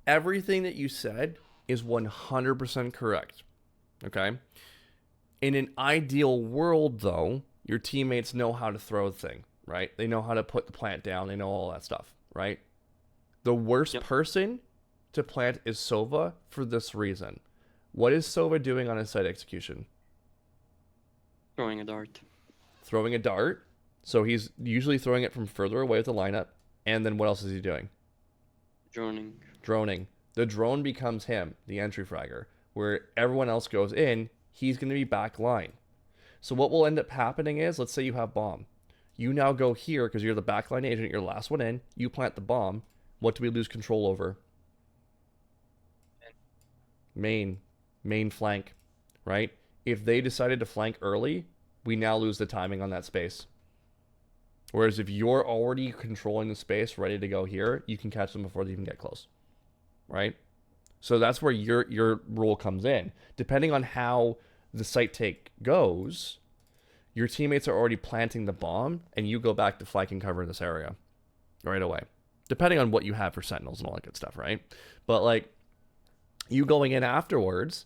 everything that you said is 100% correct. Okay. In an ideal world, though, your teammates know how to throw the thing, right? They know how to put the plant down. They know all that stuff, right? The worst Yep. person to plant is Sova for this reason. What is Sova doing on his site execution? Throwing a dart. Throwing a dart. So he's usually throwing it from further away with the lineup. And then what else is he doing? Droning. Droning. The drone becomes him, the entry fragger. Where everyone else goes in, he's going to be back line. So what will end up happening is, let's say you have bomb. You now go here because you're the backline agent, you're the last one in. You plant the bomb. What do we lose control over? Main flank, right? If they decided to flank early, we now lose the timing on that space. Whereas if you're already controlling the space, ready to go here, you can catch them before they even get close, right? So that's where your role comes in. Depending on how the site take goes, your teammates are already planting the bomb, and you go back to flank and cover this area right away. Depending on what you have for sentinels and all that good stuff, right? But like you going in afterwards,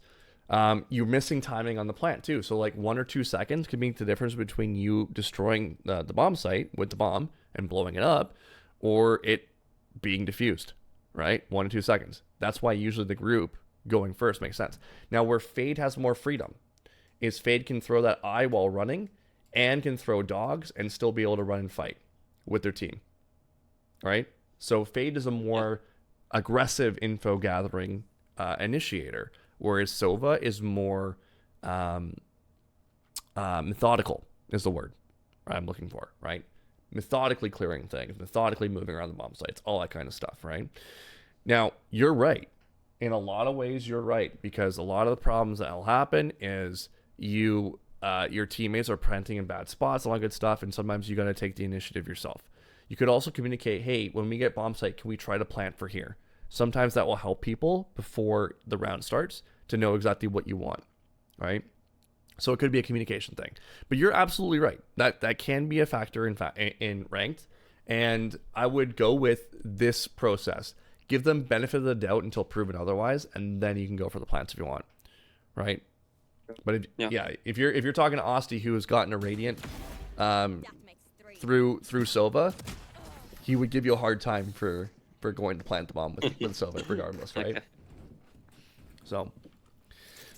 you're missing timing on the plant too. So like 1 or 2 seconds could make the difference between you destroying the bomb site with the bomb and blowing it up, or it being diffused, right? 1 or 2 seconds. That's why usually the group going first makes sense. Now where Fade has more freedom is Fade can throw that eye while running and can throw dogs and still be able to run and fight with their team, right? So Fade is a more aggressive info gathering initiator, whereas Sova is more methodical is the word I'm looking for, right? Methodically clearing things, methodically moving around the bomb sites, all that kind of stuff, right? Now, you're right. In a lot of ways, you're right, because a lot of the problems that will happen is your teammates are planting in bad spots, all that good stuff, and sometimes you got to take the initiative yourself. You could also communicate, hey, when we get bomb site, can we try to plant for here? Sometimes that will help people before the round starts to know exactly what you want, right? So it could be a communication thing. But you're absolutely right. That can be a factor in ranked, and I would go with this process. Give them benefit of the doubt until proven otherwise, and then you can go for the plants if you want, right? But if you're talking to Osti, who has gotten a radiant That makes 3. through Sova, he would give you a hard time for going to plant the bomb with Sova regardless, right? Okay. So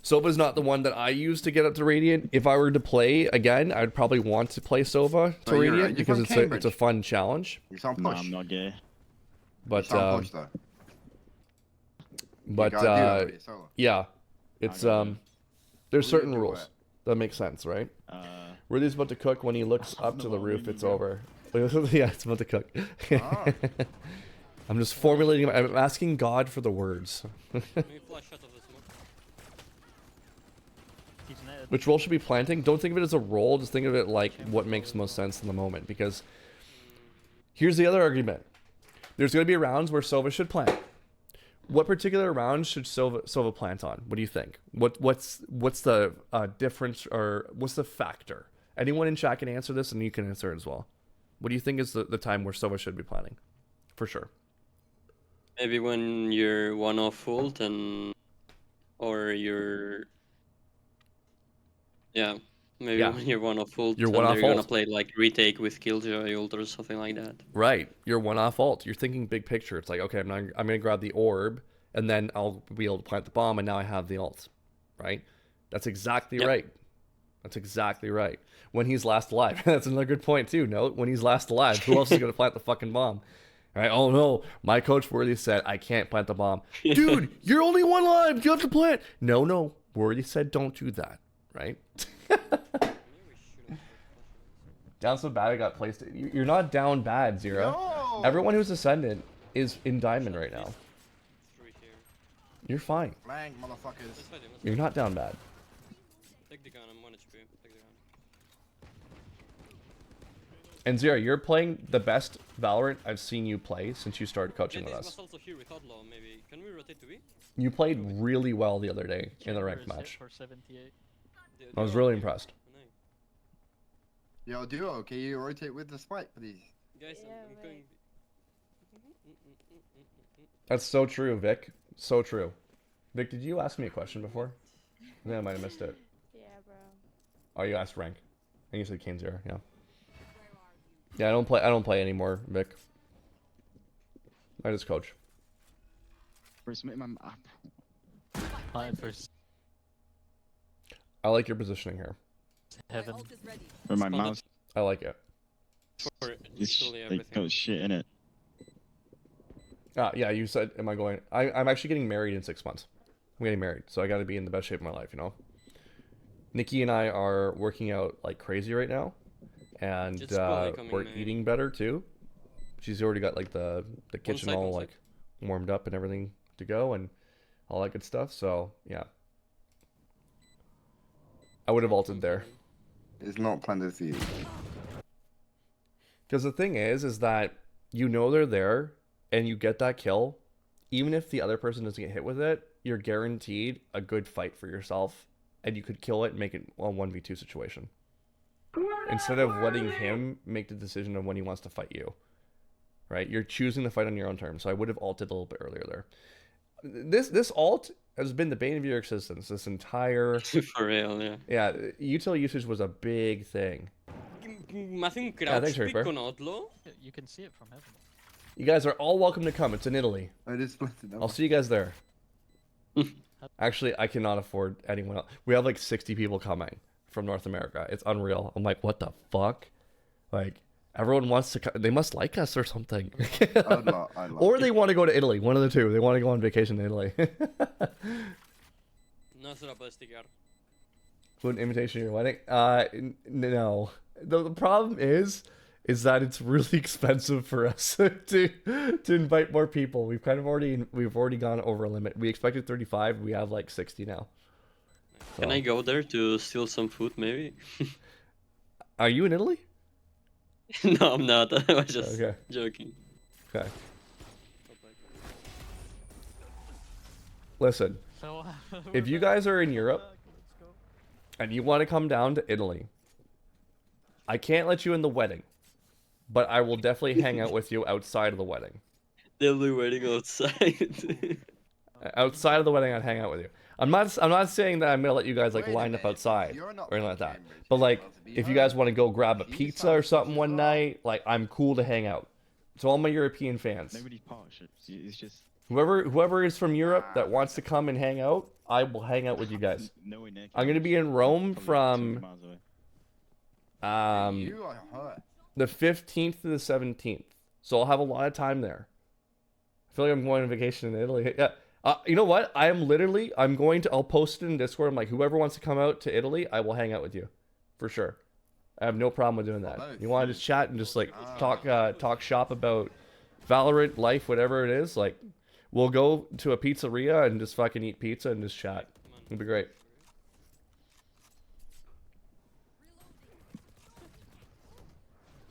Sova's not the one that I use to get up to Radiant. If I were to play again, I'd probably want to play Sova to Oh, you're Radiant right. You're because from it's a Cambridge. fun challenge. You sound No, push. I'm not gay. But you sound push though. You but gotta do that already, solo. yeah, it's gotta there's What do you certain do rules with it? that make sense, right? Uh, Rudy's about to cook. When he looks up to the no, roof, we it's need to- over. Yeah, it's about to cook. Ah. I'm just formulating. I'm asking God for the words. Let me flash out of the smoke. He's netted. Which role should be planting? Don't think of it as a role. Just think of it like what makes most sense in the moment. Because here's the other argument: there's going to be rounds where Sova should plant. What particular round should Sova plant on? What do you think? What's the difference, or what's the factor? Anyone in chat can answer this, and you can answer it as well. What do you think is the time where Sova should be planting? For sure. Maybe when you're one off ult or you're maybe Yeah. when you're one off ult You're and one off they're gonna ult. play like retake with Killjoy ult or something like that. Right. You're one off ult. You're thinking big picture. It's like, okay, I'm going to grab the orb, and then I'll be able to plant the bomb, and now I have the ult. Right? That's exactly Yep. right. That's exactly right. When he's last alive. That's another good point, too. Note, when he's last alive, who else is going to plant the fucking bomb? Right? Oh, no. My coach Worthy said, I can't plant the bomb. Dude, you're only one alive. You have to plant. No. Worthy said, don't do that. Right? Down so bad I got placed. You're not down bad, Zero. No! No! Everyone who's Ascendant is in Diamond right now. Through here. You're fine. Flank, motherfuckers. Let's fight him. Let's You're not down bad. take the gun. I'm 1 HP. Take the gun. And Zero, you're playing the best Valorant I've seen you play since you started coaching Yeah, with this us. was also here with Outlaw. Maybe can we rotate to B? You played really well the other day in the Chamber ranked is hit match. for 78. I was really impressed. Yo, duo, can you rotate with the spike, please? Guys, Yeah, I'm right. going. That's so true, Vic. So true. Vic, did you ask me a question before? I think I might have missed it. Yeah, bro. Oh, you asked rank. I think you said Kane 0, yeah. Yeah, I don't play anymore, Vic. I just coach. First, make my map. Planted for I like your positioning here. heaven. Where my Spawned mouse I like it. For is literally like everything. got shit in it. Yeah, you said, am I going? I'm actually getting married in 6 months. I'm getting married, so I got to be in the best shape of my life, you know? Nikki and I are working out like crazy right now, and It's probably coming, we're man. eating better too. She's already got like the kitchen sec, all one like sec. warmed up and everything to go and all that good stuff. So yeah, I would have ulted there. It's not planted for you. Because the thing is that you know they're there, and you get that kill, even if the other person doesn't get hit with it, you're guaranteed a good fight for yourself, and you could kill it and make it a 1v2 situation. Instead of letting him make the decision of when he wants to fight you. Right? You're choosing to fight on your own terms, so I would have ulted a little bit earlier there. This ult has been the bane of your existence this entire... For real, yeah. Yeah, util usage was a big thing. Nothing Yeah, crouch thanks, pick Reaper. on Outlaw. You can see it from heaven. You guys are all welcome to come. It's in Italy. I just planted I'll see you guys there. Actually, I cannot afford anyone else. We have like 60 people coming from North America. It's unreal. I'm like, what the fuck? Like, everyone wants to come. They must like us or something. I'd love. Or they want to go to Italy. One of the two. They want to go on vacation to Italy. No se la puedes tirar. Would an invitation to your wedding? No. The problem is that it's really expensive for us to invite more people. We've already gone over a limit. We expected 35. We have like 60 now. Can So- I go there to steal some food, maybe? Are you in Italy? No, I'm not. I was just Okay. joking. Okay. Listen, So, if you guys are in Europe and you want to come down to Italy, I can't let you in the wedding, but I will definitely hang out with you outside of the wedding. They'll be waiting outside. Outside of the wedding, I'd hang out with you. I'm not saying that I'm gonna let you guys like Wait a line up minute, outside you're or not anything like from that. Cambridge, But you're like, supposed to be if you home. guys want to go grab a He's pizza not or supposed something to one go. night, like I'm cool to hang out. To all my European fans, Nobody's partnerships. It's just whoever is from Europe that wants to come and hang out, I will hang out with you guys. no way near. I'm gonna be in Rome from miles away. You are hurt. the 15th to the 17th, so I'll have a lot of time there. I feel like I'm going on vacation in Italy. Yeah. You know what? I'll post it in Discord. I'm like, whoever wants to come out to Italy, I will hang out with you, for sure. I have no problem with doing that. You want to just chat and just like talk shop about Valorant, life, whatever it is. Like, we'll go to a pizzeria and just fucking eat pizza and just chat. It'd be great.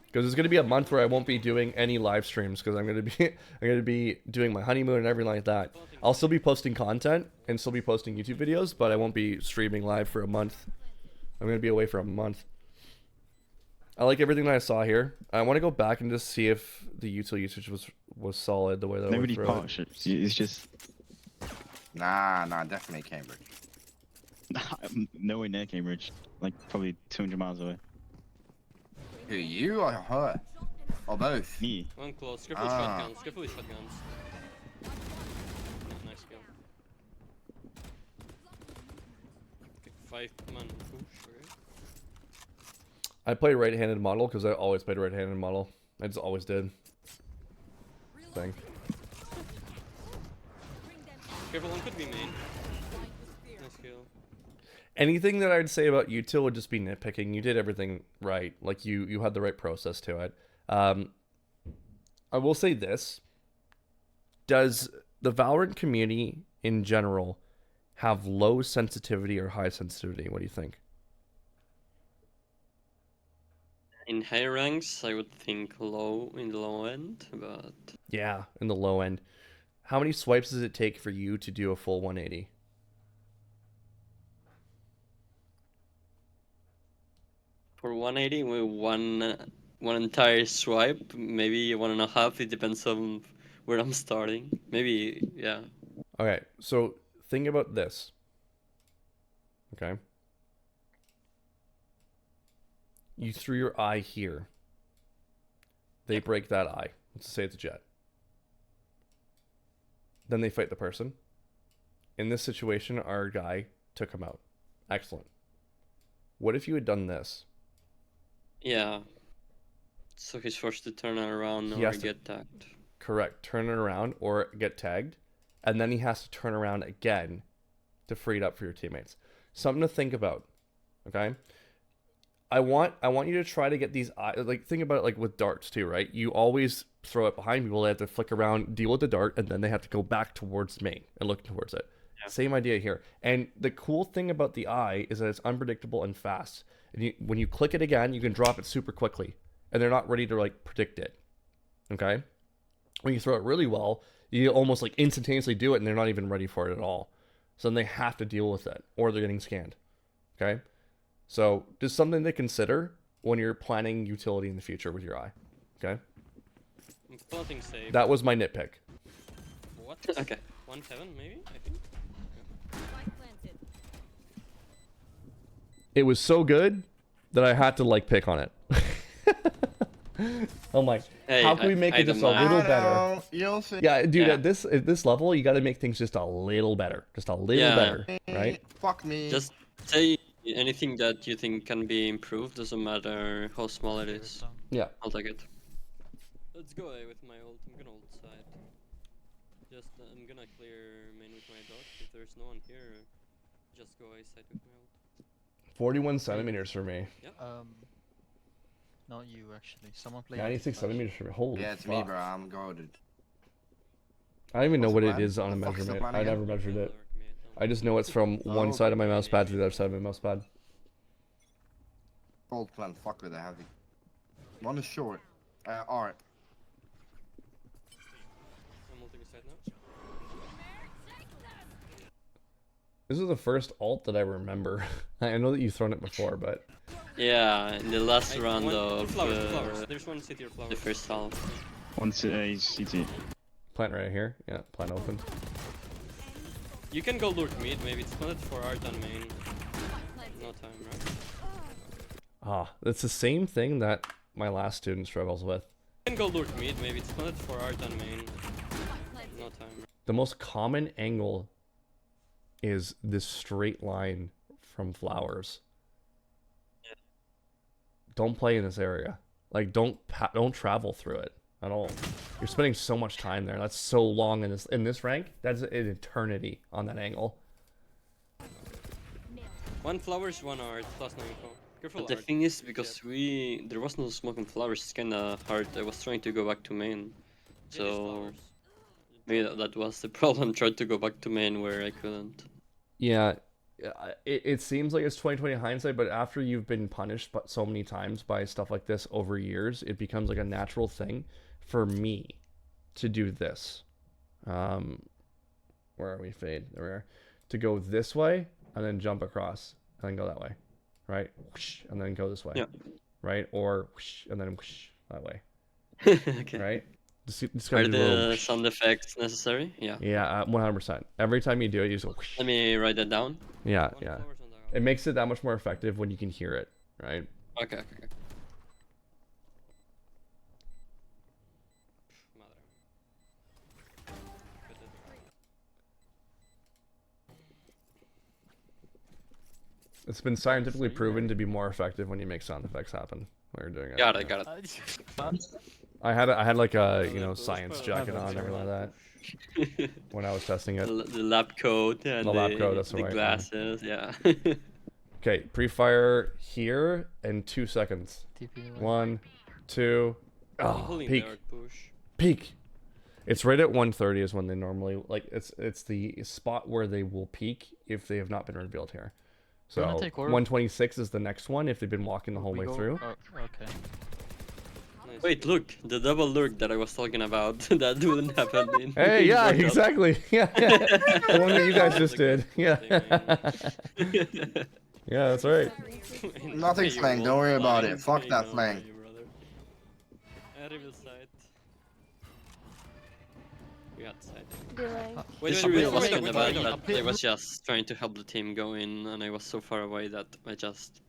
Because it's gonna be a month where I won't be doing any live streams because I'm gonna be doing my honeymoon and everything like that. I'll still be posting content and still be posting YouTube videos, but I won't be streaming live for a month. I'm gonna be away for a month. I like everything that I saw here. I want to go back and just see if the util usage was solid the way that I went Nobody's through it. partnerships. It's just Nah, definitely Cambridge. nowhere near Cambridge. Like probably 200 miles away. Who, you or her? Or both? Me. One close. Careful with Ah. shotguns. Careful with shotguns. Yeah, nice kill. Okay, 5-man push. Okay. I play right-handed model because I always played right-handed model. I just always did. Thing. Careful, one could be main. Nice kill. Anything that I'd say about util would just be nitpicking. You did everything right. Like you had the right process to it. I will say this. Does the Valorant community in general have low sensitivity or high sensitivity? What do you think? In high ranks, I would think low in the low end, but Yeah, in the low end. How many swipes does it take for you to do a full 180? for 180, with one entire swipe, maybe 1.5. It depends on where I'm starting. Maybe, yeah. Okay, so think about this. Okay. You threw your eye here. They Yep. break that eye. Let's say it's a jet. Then they fight the person. In this situation, our guy took him out. Excellent. What if you had done this? Yeah. So he's forced to turn around He or has to- get tagged. Correct. Turn it around or get tagged. And then he has to turn around again to free it up for your teammates. Something to think about. Okay? I want you to try to get these like think about it like with darts too, right? You always throw it behind people, they have to flick around, deal with the dart, and then they have to go back towards the main and look towards it. Yeah. Same idea here. And the cool thing about the eye is that it's unpredictable and fast. And when you click it again, you can drop it super quickly. And they're not ready to like predict it. Okay? When you throw it really well, you almost like instantaneously do it and they're not even ready for it at all. So then they have to deal with it or they're getting scanned. Okay? So just something to consider when you're planning utility in the future with your eye. Okay? I'm floating safe. That was my nitpick. What? Okay. 1 heaven, maybe? I think. Spike planted. It was so good that I had to like pick on it. I'm like, Hey, how can we make I it just a don't mind. little I better? know, you'll see. Yeah, dude, Yeah. at this level, you got to make things just a little better. Just a little Yeah. better, right? Fuck me. Just say anything that you think can be improved, doesn't matter how small it Clear it is. down. Yeah. I'll take it. Let's go away with my ult. I'm gonna ult side. Just, I'm gonna clear main with my dot. If there's no one here, just go A side with my ult. 41 centimeters for me. Not you actually. Someone played. 96 centimeters for me. Holy Yeah, it's fuck. me, bro. I'm goaded. I don't even know What's what the it plan? is on a The fuck's the measurement. plan I again? never measured it. I just know it's from one Oh, side of my mouse pad to the other side of my mouse pad. Cold plan. Fuck with the heavy. One is short. Alright. I'm ulting side now. This is the first alt that I remember. I know that you've thrown it before, but Yeah, in the last round one of flowers. There's one city or flowers. Oh. The first half. One CT. plant right here. Yeah, plant open. You can go lurk mid, maybe it's planted for art on main. No time, right? Ah, it's the same thing that my last student struggles with. You can go lurk mid, maybe it's planted for art on main. No time, right? The most common angle is this straight line from flowers. Yeah. Don't play in this area. Like don't travel through it at all. You're spending so much time there. That's so long in this rank. That's an eternity on that angle. One flowers, one art, plus no info. Careful Oh, but the art. thing is, because there was no smoke and flowers, it's kinda hard. I was trying to go back to main. So maybe that was the problem. Tried to go back to main where I couldn't. Yeah, it seems like it's 2020 hindsight, but after you've been punished so many times by stuff like this over years, it becomes like a natural thing for me to do this. Where are we? Fade. There we are. To go this way and then jump across and then go that way, right? Whoosh, and then go this way, Yeah. right? Or whoosh, and then whoosh, that way, Okay. right? Just Are gotta do a little the whoosh. sound effects necessary? Yeah. Yeah, 100%. Every time you do it, you just go whoosh. Let me write that down. Yeah, One yeah. flowers on the It makes it that much more effective when you can hear it, right? Okay, okay, okay. Madre. It's been scientifically proven to be more effective when you make sound effects happen while you're doing it. Got yeah. it, got it. I had like a Oh, know science push, jacket on and everything like that when I was testing it. The lab coat and The lab coat, that's the right, yeah. glasses, yeah. Okay, pre-fire here in 2 seconds. TP away. 1, 2. I'm Oh, holding peek, the art push. Peek. It's right at 1:30 is when they normally like. It's the spot where they will peek if they have not been revealed here. So You wanna take orb? 126 is the next one if they've been walking the whole We way go- through. Oh, okay. Nice. Wait, look, the double lurk that I was talking about. That wouldn't happen in. Hey, in yeah, workout. exactly. Yeah, the one that you guys just did. Yeah. Yeah, that's right. Nothing's You flank, don't won't worry about find it. Fuck me, that no flank. way, brother. Reveal side. We got side. Do like Wait, This wait, is wait, real wait, estate, wait, wait, that wait. I was just trying to help the team go in, and I was so far away that I just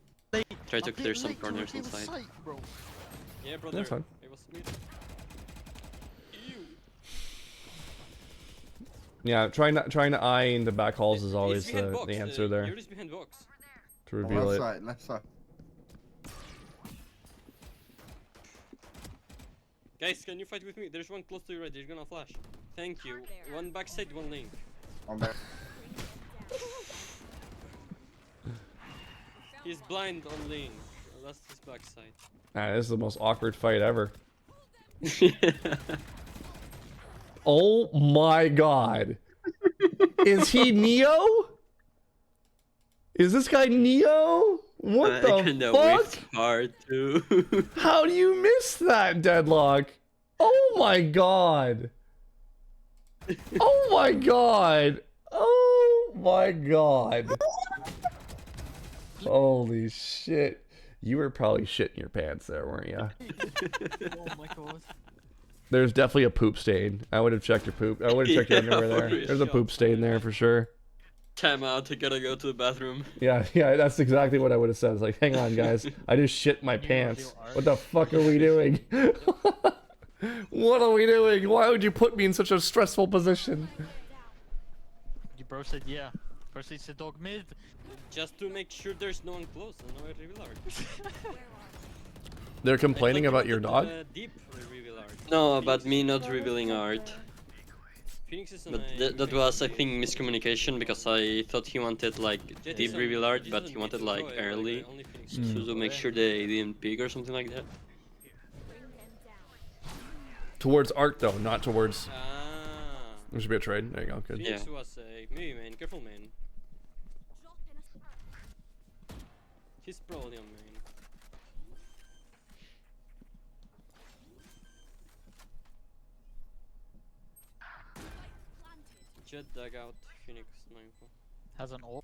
tried to clear some corners inside. Yeah, brother. That's fine. It was me. Ew. Yeah, trying to eye in the back halls is always He's behind box, the answer there Yuri's behind box. to reveal Left it. side, left side. Guys, can you fight with me? There's one close to your right. He's gonna flash. Thank you. One backside, one link. On back. He's blind on link. That's his backside. Ah, this is the most awkward fight ever. Oh my god. Is he Neo? Is this guy Neo? What I the kinda fuck? whiffed hard too. How do you miss that, Deadlock? Oh my god. Oh my god. Oh my god. Holy shit. You were probably shitting your pants there, weren't you? Oh my god. There's definitely a poop stain. I would have checked your poop. I would have checked your Yeah, underwear there. for There's a sure. poop stain there for sure. Time out. I gotta go to the bathroom. Yeah, that's exactly what I would have said. It's like, hang on, guys. I just shit my pants. What the fuck are we doing? What are we doing? Why would you put me in such a stressful position? You bro said yeah. First it's a dog mid. Just to make sure there's no one close. And now I reveal art. They're complaining about your dog? Deep reveal art. No, about me not revealing art. Phoenix is But that was, I think, miscommunication because I thought he wanted like deep reveal art, but he wanted like early to make sure they didn't pick or something like that. Towards art, though, not towards... Ah. There should be a trade. There you go. Good. Phoenix was maybe main, careful main. He's probably on main. Jet dugout, Phoenix, no info. Has an ult.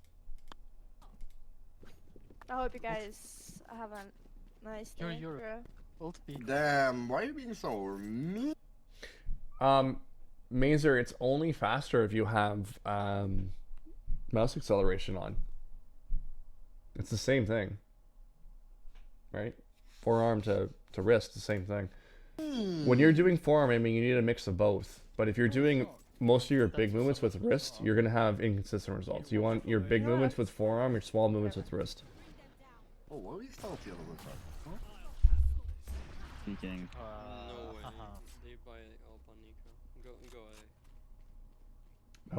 I hope you guys have a nice day. You're- bro. Ult B. Damn, why are you being so mean? Mazer, it's only faster if you have mouse acceleration on. It's the same thing. Right? Forearm to wrist, the same thing. When you're doing forearm aiming, you need a mix of both. But if you're doing most of your big movements with wrist, you're going to have inconsistent results. You want your big movements with forearm, your small movements with wrist. Oh, what are we salty all the time? Huh? Peeking. No way. Uh-huh. They buy up on Nico. Go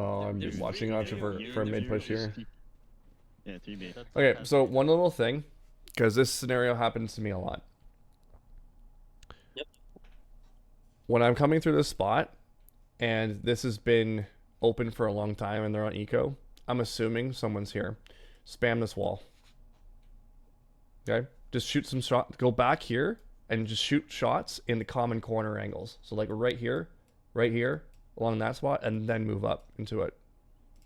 away. Oh, I'm There's watching three out for there. a mid push here. Yeah, 3B. Okay, so one little thing, because this scenario happens to me a lot. Yep. When I'm coming through this spot, and this has been open for a long time and they're on eco, I'm assuming someone's here. Spam this wall. Okay? Just shoot some shots. Go back here and just shoot shots in the common corner angles. So like right here, along that spot, and then move up into it.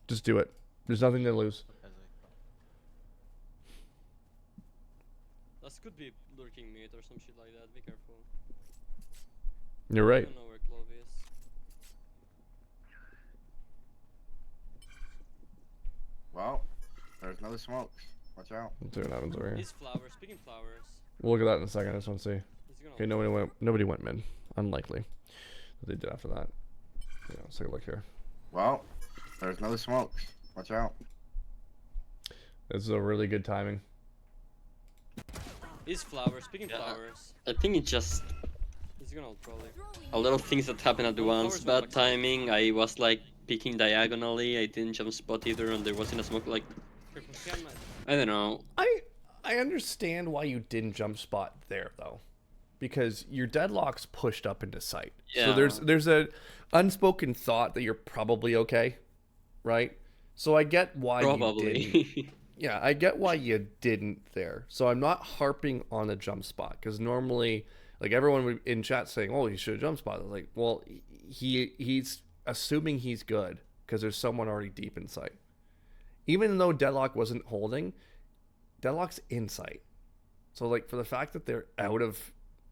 Just do it. There's nothing to lose. That could be lurking mid or some shit like that. Be careful. You're I right. don't know where Clove is. Well, there's no smokes. Watch out. Let's see what happens over here. He's flowers. Speaking flowers. We'll look at that in a second. I just want to see. He's gonna. Okay, nobody went mid. Unlikely that they did after that. Yeah, let's take a look here. Well, there's no smokes. Watch out. This is a really good timing. He's flowers. Speaking Yeah. flowers. I think it's just he's gonna ult probably. A lot of things that happened at once. Bad timing. I was like peeking diagonally. I didn't jump spot either, and there wasn't a smoke. Like I don't know. I understand why you didn't jump spot there though, because your deadlock's pushed up into sight. Yeah. So there's a unspoken thought that you're probably okay, right? So I get why you didn't. Probably. Yeah, I get why you didn't there. So I'm not harping on the jump spot because normally, like everyone in chat saying, "Oh, he should have jump spot." I was like, well, he's assuming he's good because there's someone already deep in sight. Even though deadlock wasn't holding, deadlock's in sight. So like for the fact that they're out of,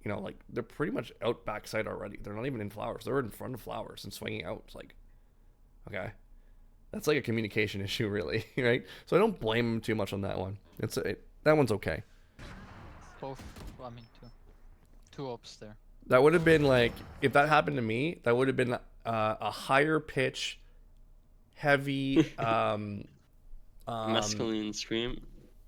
like they're pretty much out backside already. They're not even in flowers. They're in front of flowers and swinging out. It's like, okay. That's like a communication issue, really, right? So I don't blame him too much on that one. That one's okay. Both. Well, I mean, two ops there. That would have been like, if that happened to me, that would have been a higher pitch, heavy, Masculine scream.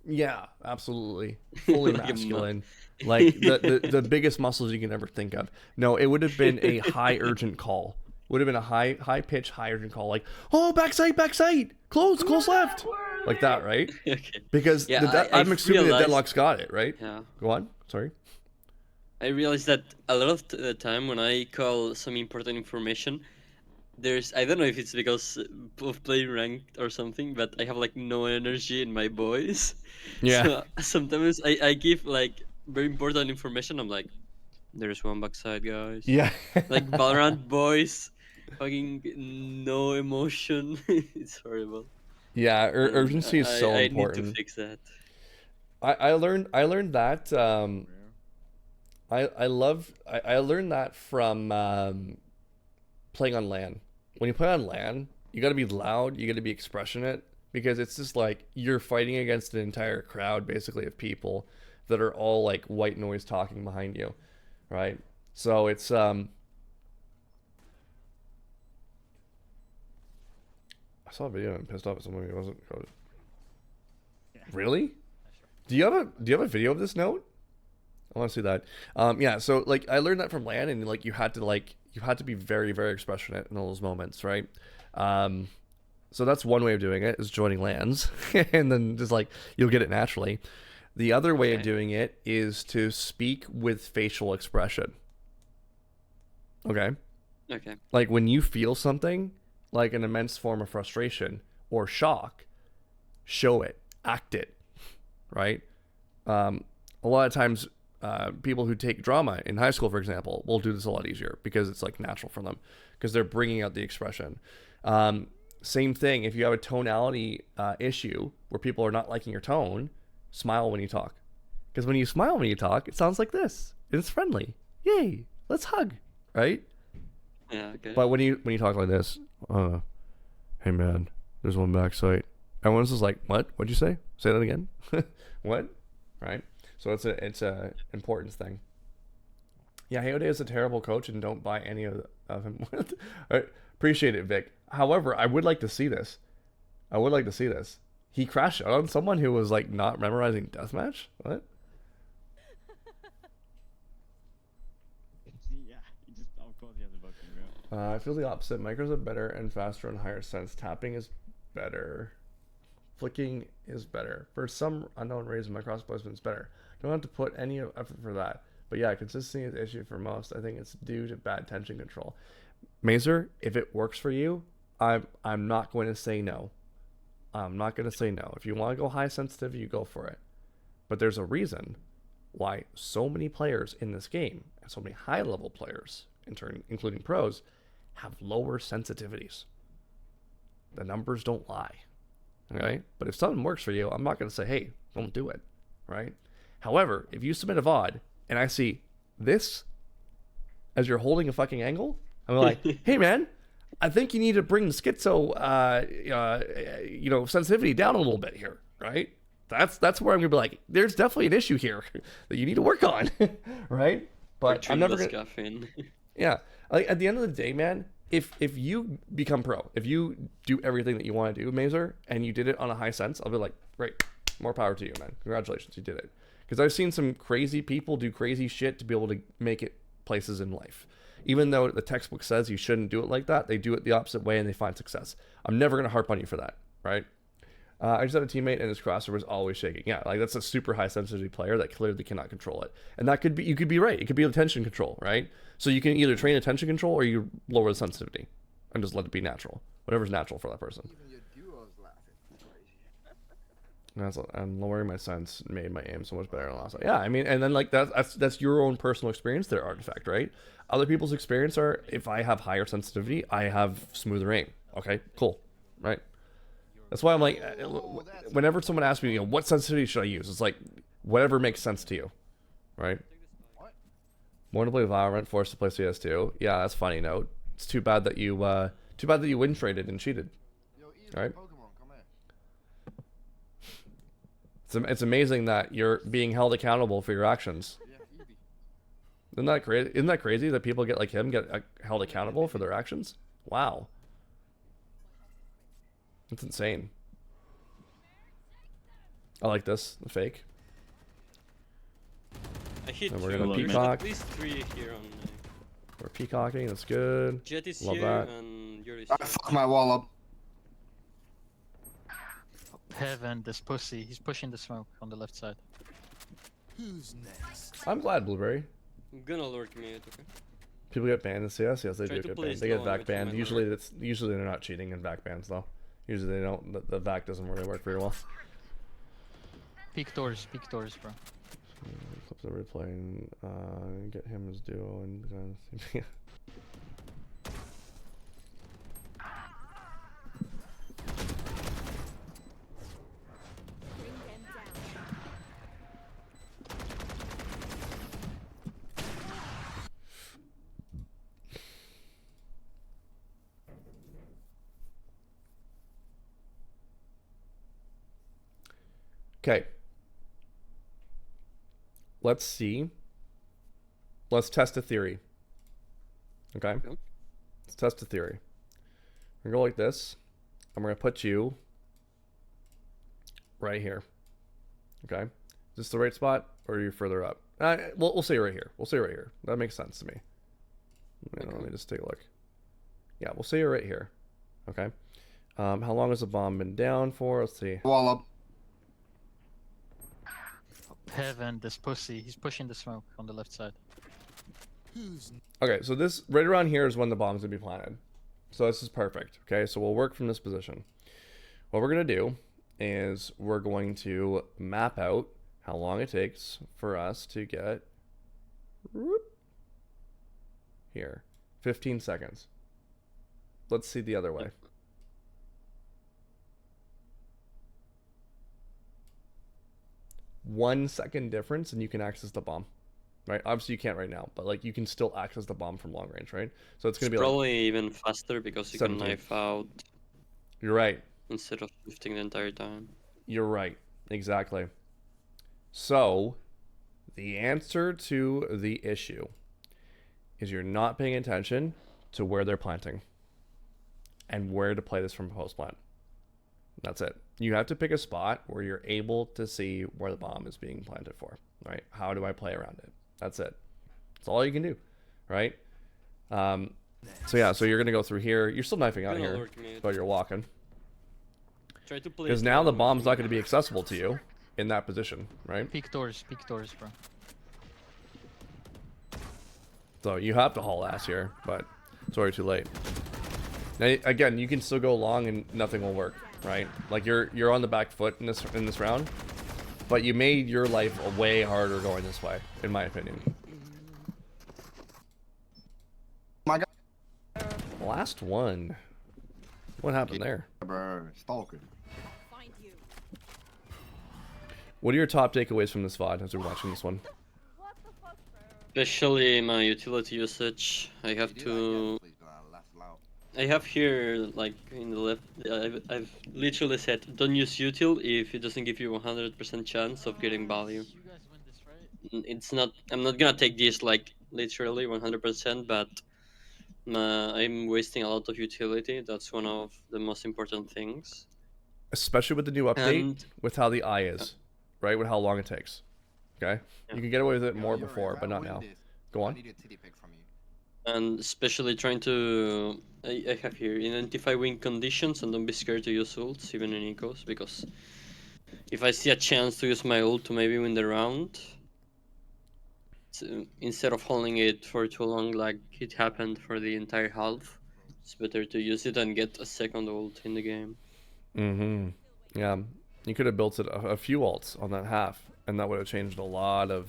yeah, absolutely, fully Like a masculine, like the biggest muscles you can ever think of. No, it would have been a high urgent call. Would have been a high pitch, high urgent call, like, oh, backside, close left, like that, right? Okay. Because Yeah, I'm assuming realized, the deadlock's got it, right? Yeah. Go on. Sorry. I realized that a lot of the time when I call some important information, I don't know if it's because of playing ranked or something, but I have like no energy in my voice. Yeah. So sometimes I give like very important information. I'm like, there's one backside, guys. Yeah. Like Valorant voice, fucking no emotion. It's horrible. Yeah. Urgency is so I important. need to fix that. I learned that. I learned that from playing on LAN. When you play on LAN, you got to be loud. You got to be expressionate because it's just like you're fighting against an entire crowd, basically, of people that are all like white noise talking behind you, right? So it's I saw a video and pissed off at someone who wasn't. Really? Do you have a video of this note? I want to see that. Yeah. So like I learned that from LAN, and like you had to be very, very expressionate in all those moments, right? So that's one way of doing it is joining LANs, and then just like you'll get it naturally. The other way of doing it is to speak with facial expression. Okay. Okay. Like when you feel something, like an immense form of frustration or shock, show it, act it, right? A lot of times, people who take drama in high school, for example, will do this a lot easier because it's like natural for them because they're bringing out the expression. Same thing. If you have a tonality issue where people are not liking your tone, smile when you talk. Because when you smile when you talk, it sounds like this. It's friendly. Yay, let's hug, right? Yeah. Okay. But when you talk like this, hey man, there's one backside. Everyone's just like, what? What'd you say? Say that again. What? Right? So it's a importance thing. Yeah, Hayode is a terrible coach, and don't buy any of him. I appreciate it, Vic. However, I would like to see this. He crashed out on someone who was like not memorizing deathmatch. What? Yeah, he just, of course he has a book, bro. I feel the opposite. Micros are better and faster and higher sense. Tapping is better. Flicking is better. For some unknown reason, my cross placement is better. Don't have to put any effort for that. But yeah, consistency is the issue for most. I think it's due to bad tension control. Mazer, if it works for you, I'm not going to say no. I'm not going to say no. If you want to go high sensitivity, you go for it. But there's a reason why so many players in this game, and so many high level players, in turn, including pros, have lower sensitivities. The numbers don't lie. Okay? But if something works for you, I'm not going to say, hey, don't do it. Right? However, if you submit a VOD and I see this as you're holding a fucking angle, I'm like, hey man, I think you need to bring the schizo, sensitivity down a little bit here, right? That's where I'm gonna be like, there's definitely an issue here that you need to work on, right? But I'm never gonna. Yeah, like at the end of the day, man, if you become pro, if you do everything that you want to do, Mazer, and you did it on a high sense, I'll be like, great, more power to you, man. Congratulations, you did it. Because I've seen some crazy people do crazy shit to be able to make it places in life. Even though the textbook says you shouldn't do it like that, they do it the opposite way and they find success. I'm never going to harp on you for that, right? I just had a teammate and his crosshair was always shaking. Yeah, like that's a super high sensitivity player that clearly cannot control it. And that could be, you could be right. It could be attention control, right? So you can either train attention control or you lower the sensitivity and just let it be natural. Whatever's natural for that person. Even your duo's laughing. It's crazy. And lowering my sense made my aim so much better than last time. Yeah, I mean, and then like that's your own personal experience there, Artifact, right? Other people's experience are, if I have higher sensitivity, I have smoother aim. Okay, cool, right? That's why I'm like, whenever someone asks me, what sensitivity should I use? It's like, whatever makes sense to you, right? Want to play Valorant, forced to play CS2. Yeah, that's funny note. It's too bad that you win traded and cheated. Yo, Right? Pokemon, come here. It's amazing that you're being held accountable for your actions. Yeah, easy. Isn't that crazy? Isn't that crazy that people get like him get held accountable for their actions? Wow, that's insane. I like this, the fake. I hit And two. we're gonna There's peacock. at least 3 here on. We're peacocking. That's good. Jet is Love here that. and Yuri is I here. fuck my wall up. Heaven, this pussy. He's pushing the smoke on the left side. Who's next? I'm glad, Blueberry. I'm gonna lurk me, okay? People get banned in CS. Yes, they Try do to get play banned. They get slow vac every time banned. I Usually, usually they're not cheating in vac bans though. Usually they don't. The vac doesn't really work very well. Peek doors, bro. Clips of replay and get him as duo and Bring them down. Okay. Let's see. Let's test a theory. Okay? Okay. Let's test a theory. We're gonna go like this. I'm gonna put you right here. Okay? Is this the right spot or are you further up? We'll say right here. We'll say right here. That makes sense to me. Let me just take a look. Yeah, we'll say you're right here. Okay? How long has the bomb been down for? Let's see. Wall up. Heaven, this pussy. He's pushing the smoke on the left side. Who's Okay, so this right around here is when the bomb's gonna be planted. So this is perfect. Okay, so we'll work from this position. What we're gonna do is we're going to map out how long it takes for us to get here. 15 seconds. Let's see the other way. One second difference and you can access the bomb. Right? Obviously you can't right now, but like you can still access the bomb from long range, right? So it's It's gonna be probably even faster because you can 17. knife out You're right. instead of shifting the entire time. You're right. Exactly. So, the answer to the issue is you're not paying attention to where they're planting and where to play this from post plant. That's it. You have to pick a spot where you're able to see where the bomb is being planted for, right? How do I play around it? That's it. That's all you can do, right? So yeah, so you're going to go through here. You're still knifing out Gonna here, lurk me. but you're walking. Try to play Because now the slow bomb's not and- going to be accessible to you in that position, right? Peek doors, bro. So you have to haul ass here, but it's already too late. Now, again, you can still go long and nothing will work, right? Like you're on the back foot in this round, but you made your life way harder going this way, in my opinion. My God. Last one. What happened there? Bro, stalker. Find you. What are your top takeaways from this VOD as we're watching this one? What the fuck, bro? Especially my utility usage. I have You do to. like, please, laugh loud. I have here, like in the left, I've literally said don't use util if it doesn't give you 100% chance of getting value. You guys win this, right? It's not. I'm not gonna take this like literally 100%, but I'm wasting a lot of utility. That's one of the most important things. Especially with the new update, And with how the eye is, right? With how long it takes. Okay? Yeah. You can get away with it Yo, more Yuri, before, if but I not win now. this, Go I on. need a titty pic from you. And especially trying to, I have here, identify win conditions and don't be scared to use ults, even in ecos, because if I see a chance to use my ult to maybe win the round, instead of holding it for too long like it happened for the entire half, it's better to use it and get a second ult in the game. Mm-hmm. Yeah, you could have built it a few ults on that half, and that would have changed a lot of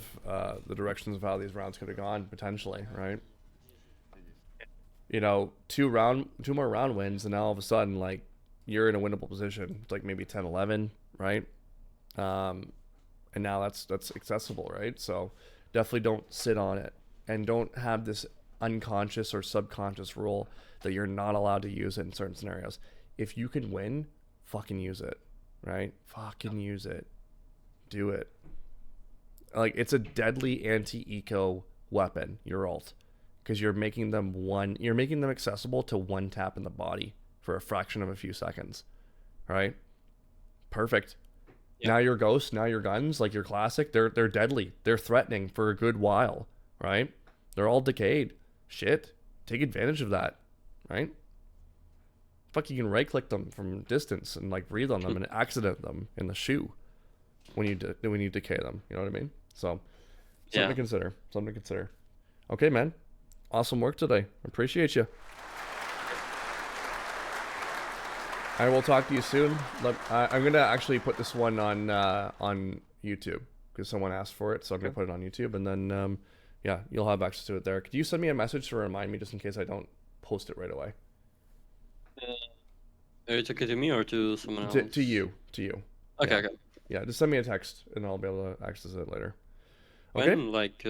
the directions of how these rounds could have gone potentially, right? You know, two more round wins, and now all of a sudden, like, you're in a winnable position. It's like maybe 10-11, right? And now that's accessible, right? So definitely don't sit on it, and don't have this unconscious or subconscious rule that you're not allowed to use it in certain scenarios. If you can win, fucking use it, right? Fucking use it. Do it. Like, it's a deadly anti-eco weapon, your ult, because you're making them accessible to one tap in the body for a fraction of a few seconds, right? Perfect. Yeah. Now your ghosts, now your guns, like your classic, they're deadly. They're threatening for a good while, right? They're all decayed. Shit. Take advantage of that, right? Fuck, you can right click them from distance and like breathe on them and accident them in the shoe when you decay them. You know what I mean? So something to consider. Something to consider. Okay, man. Awesome work today. Appreciate you. I will talk to you soon. I'm gonna actually put this one on YouTube because someone asked for it, so I'm gonna put it on YouTube, and then yeah, you'll have access to it there. Could you send me a message to remind me just in case I don't post it right away? Are you talking to me or to someone else? To you. Okay, yeah. okay. Yeah, just send me a text and I'll be able to access it later. Okay. When, like,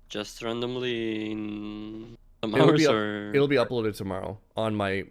just randomly in some It'll hours, be or it'll be uploaded tomorrow on my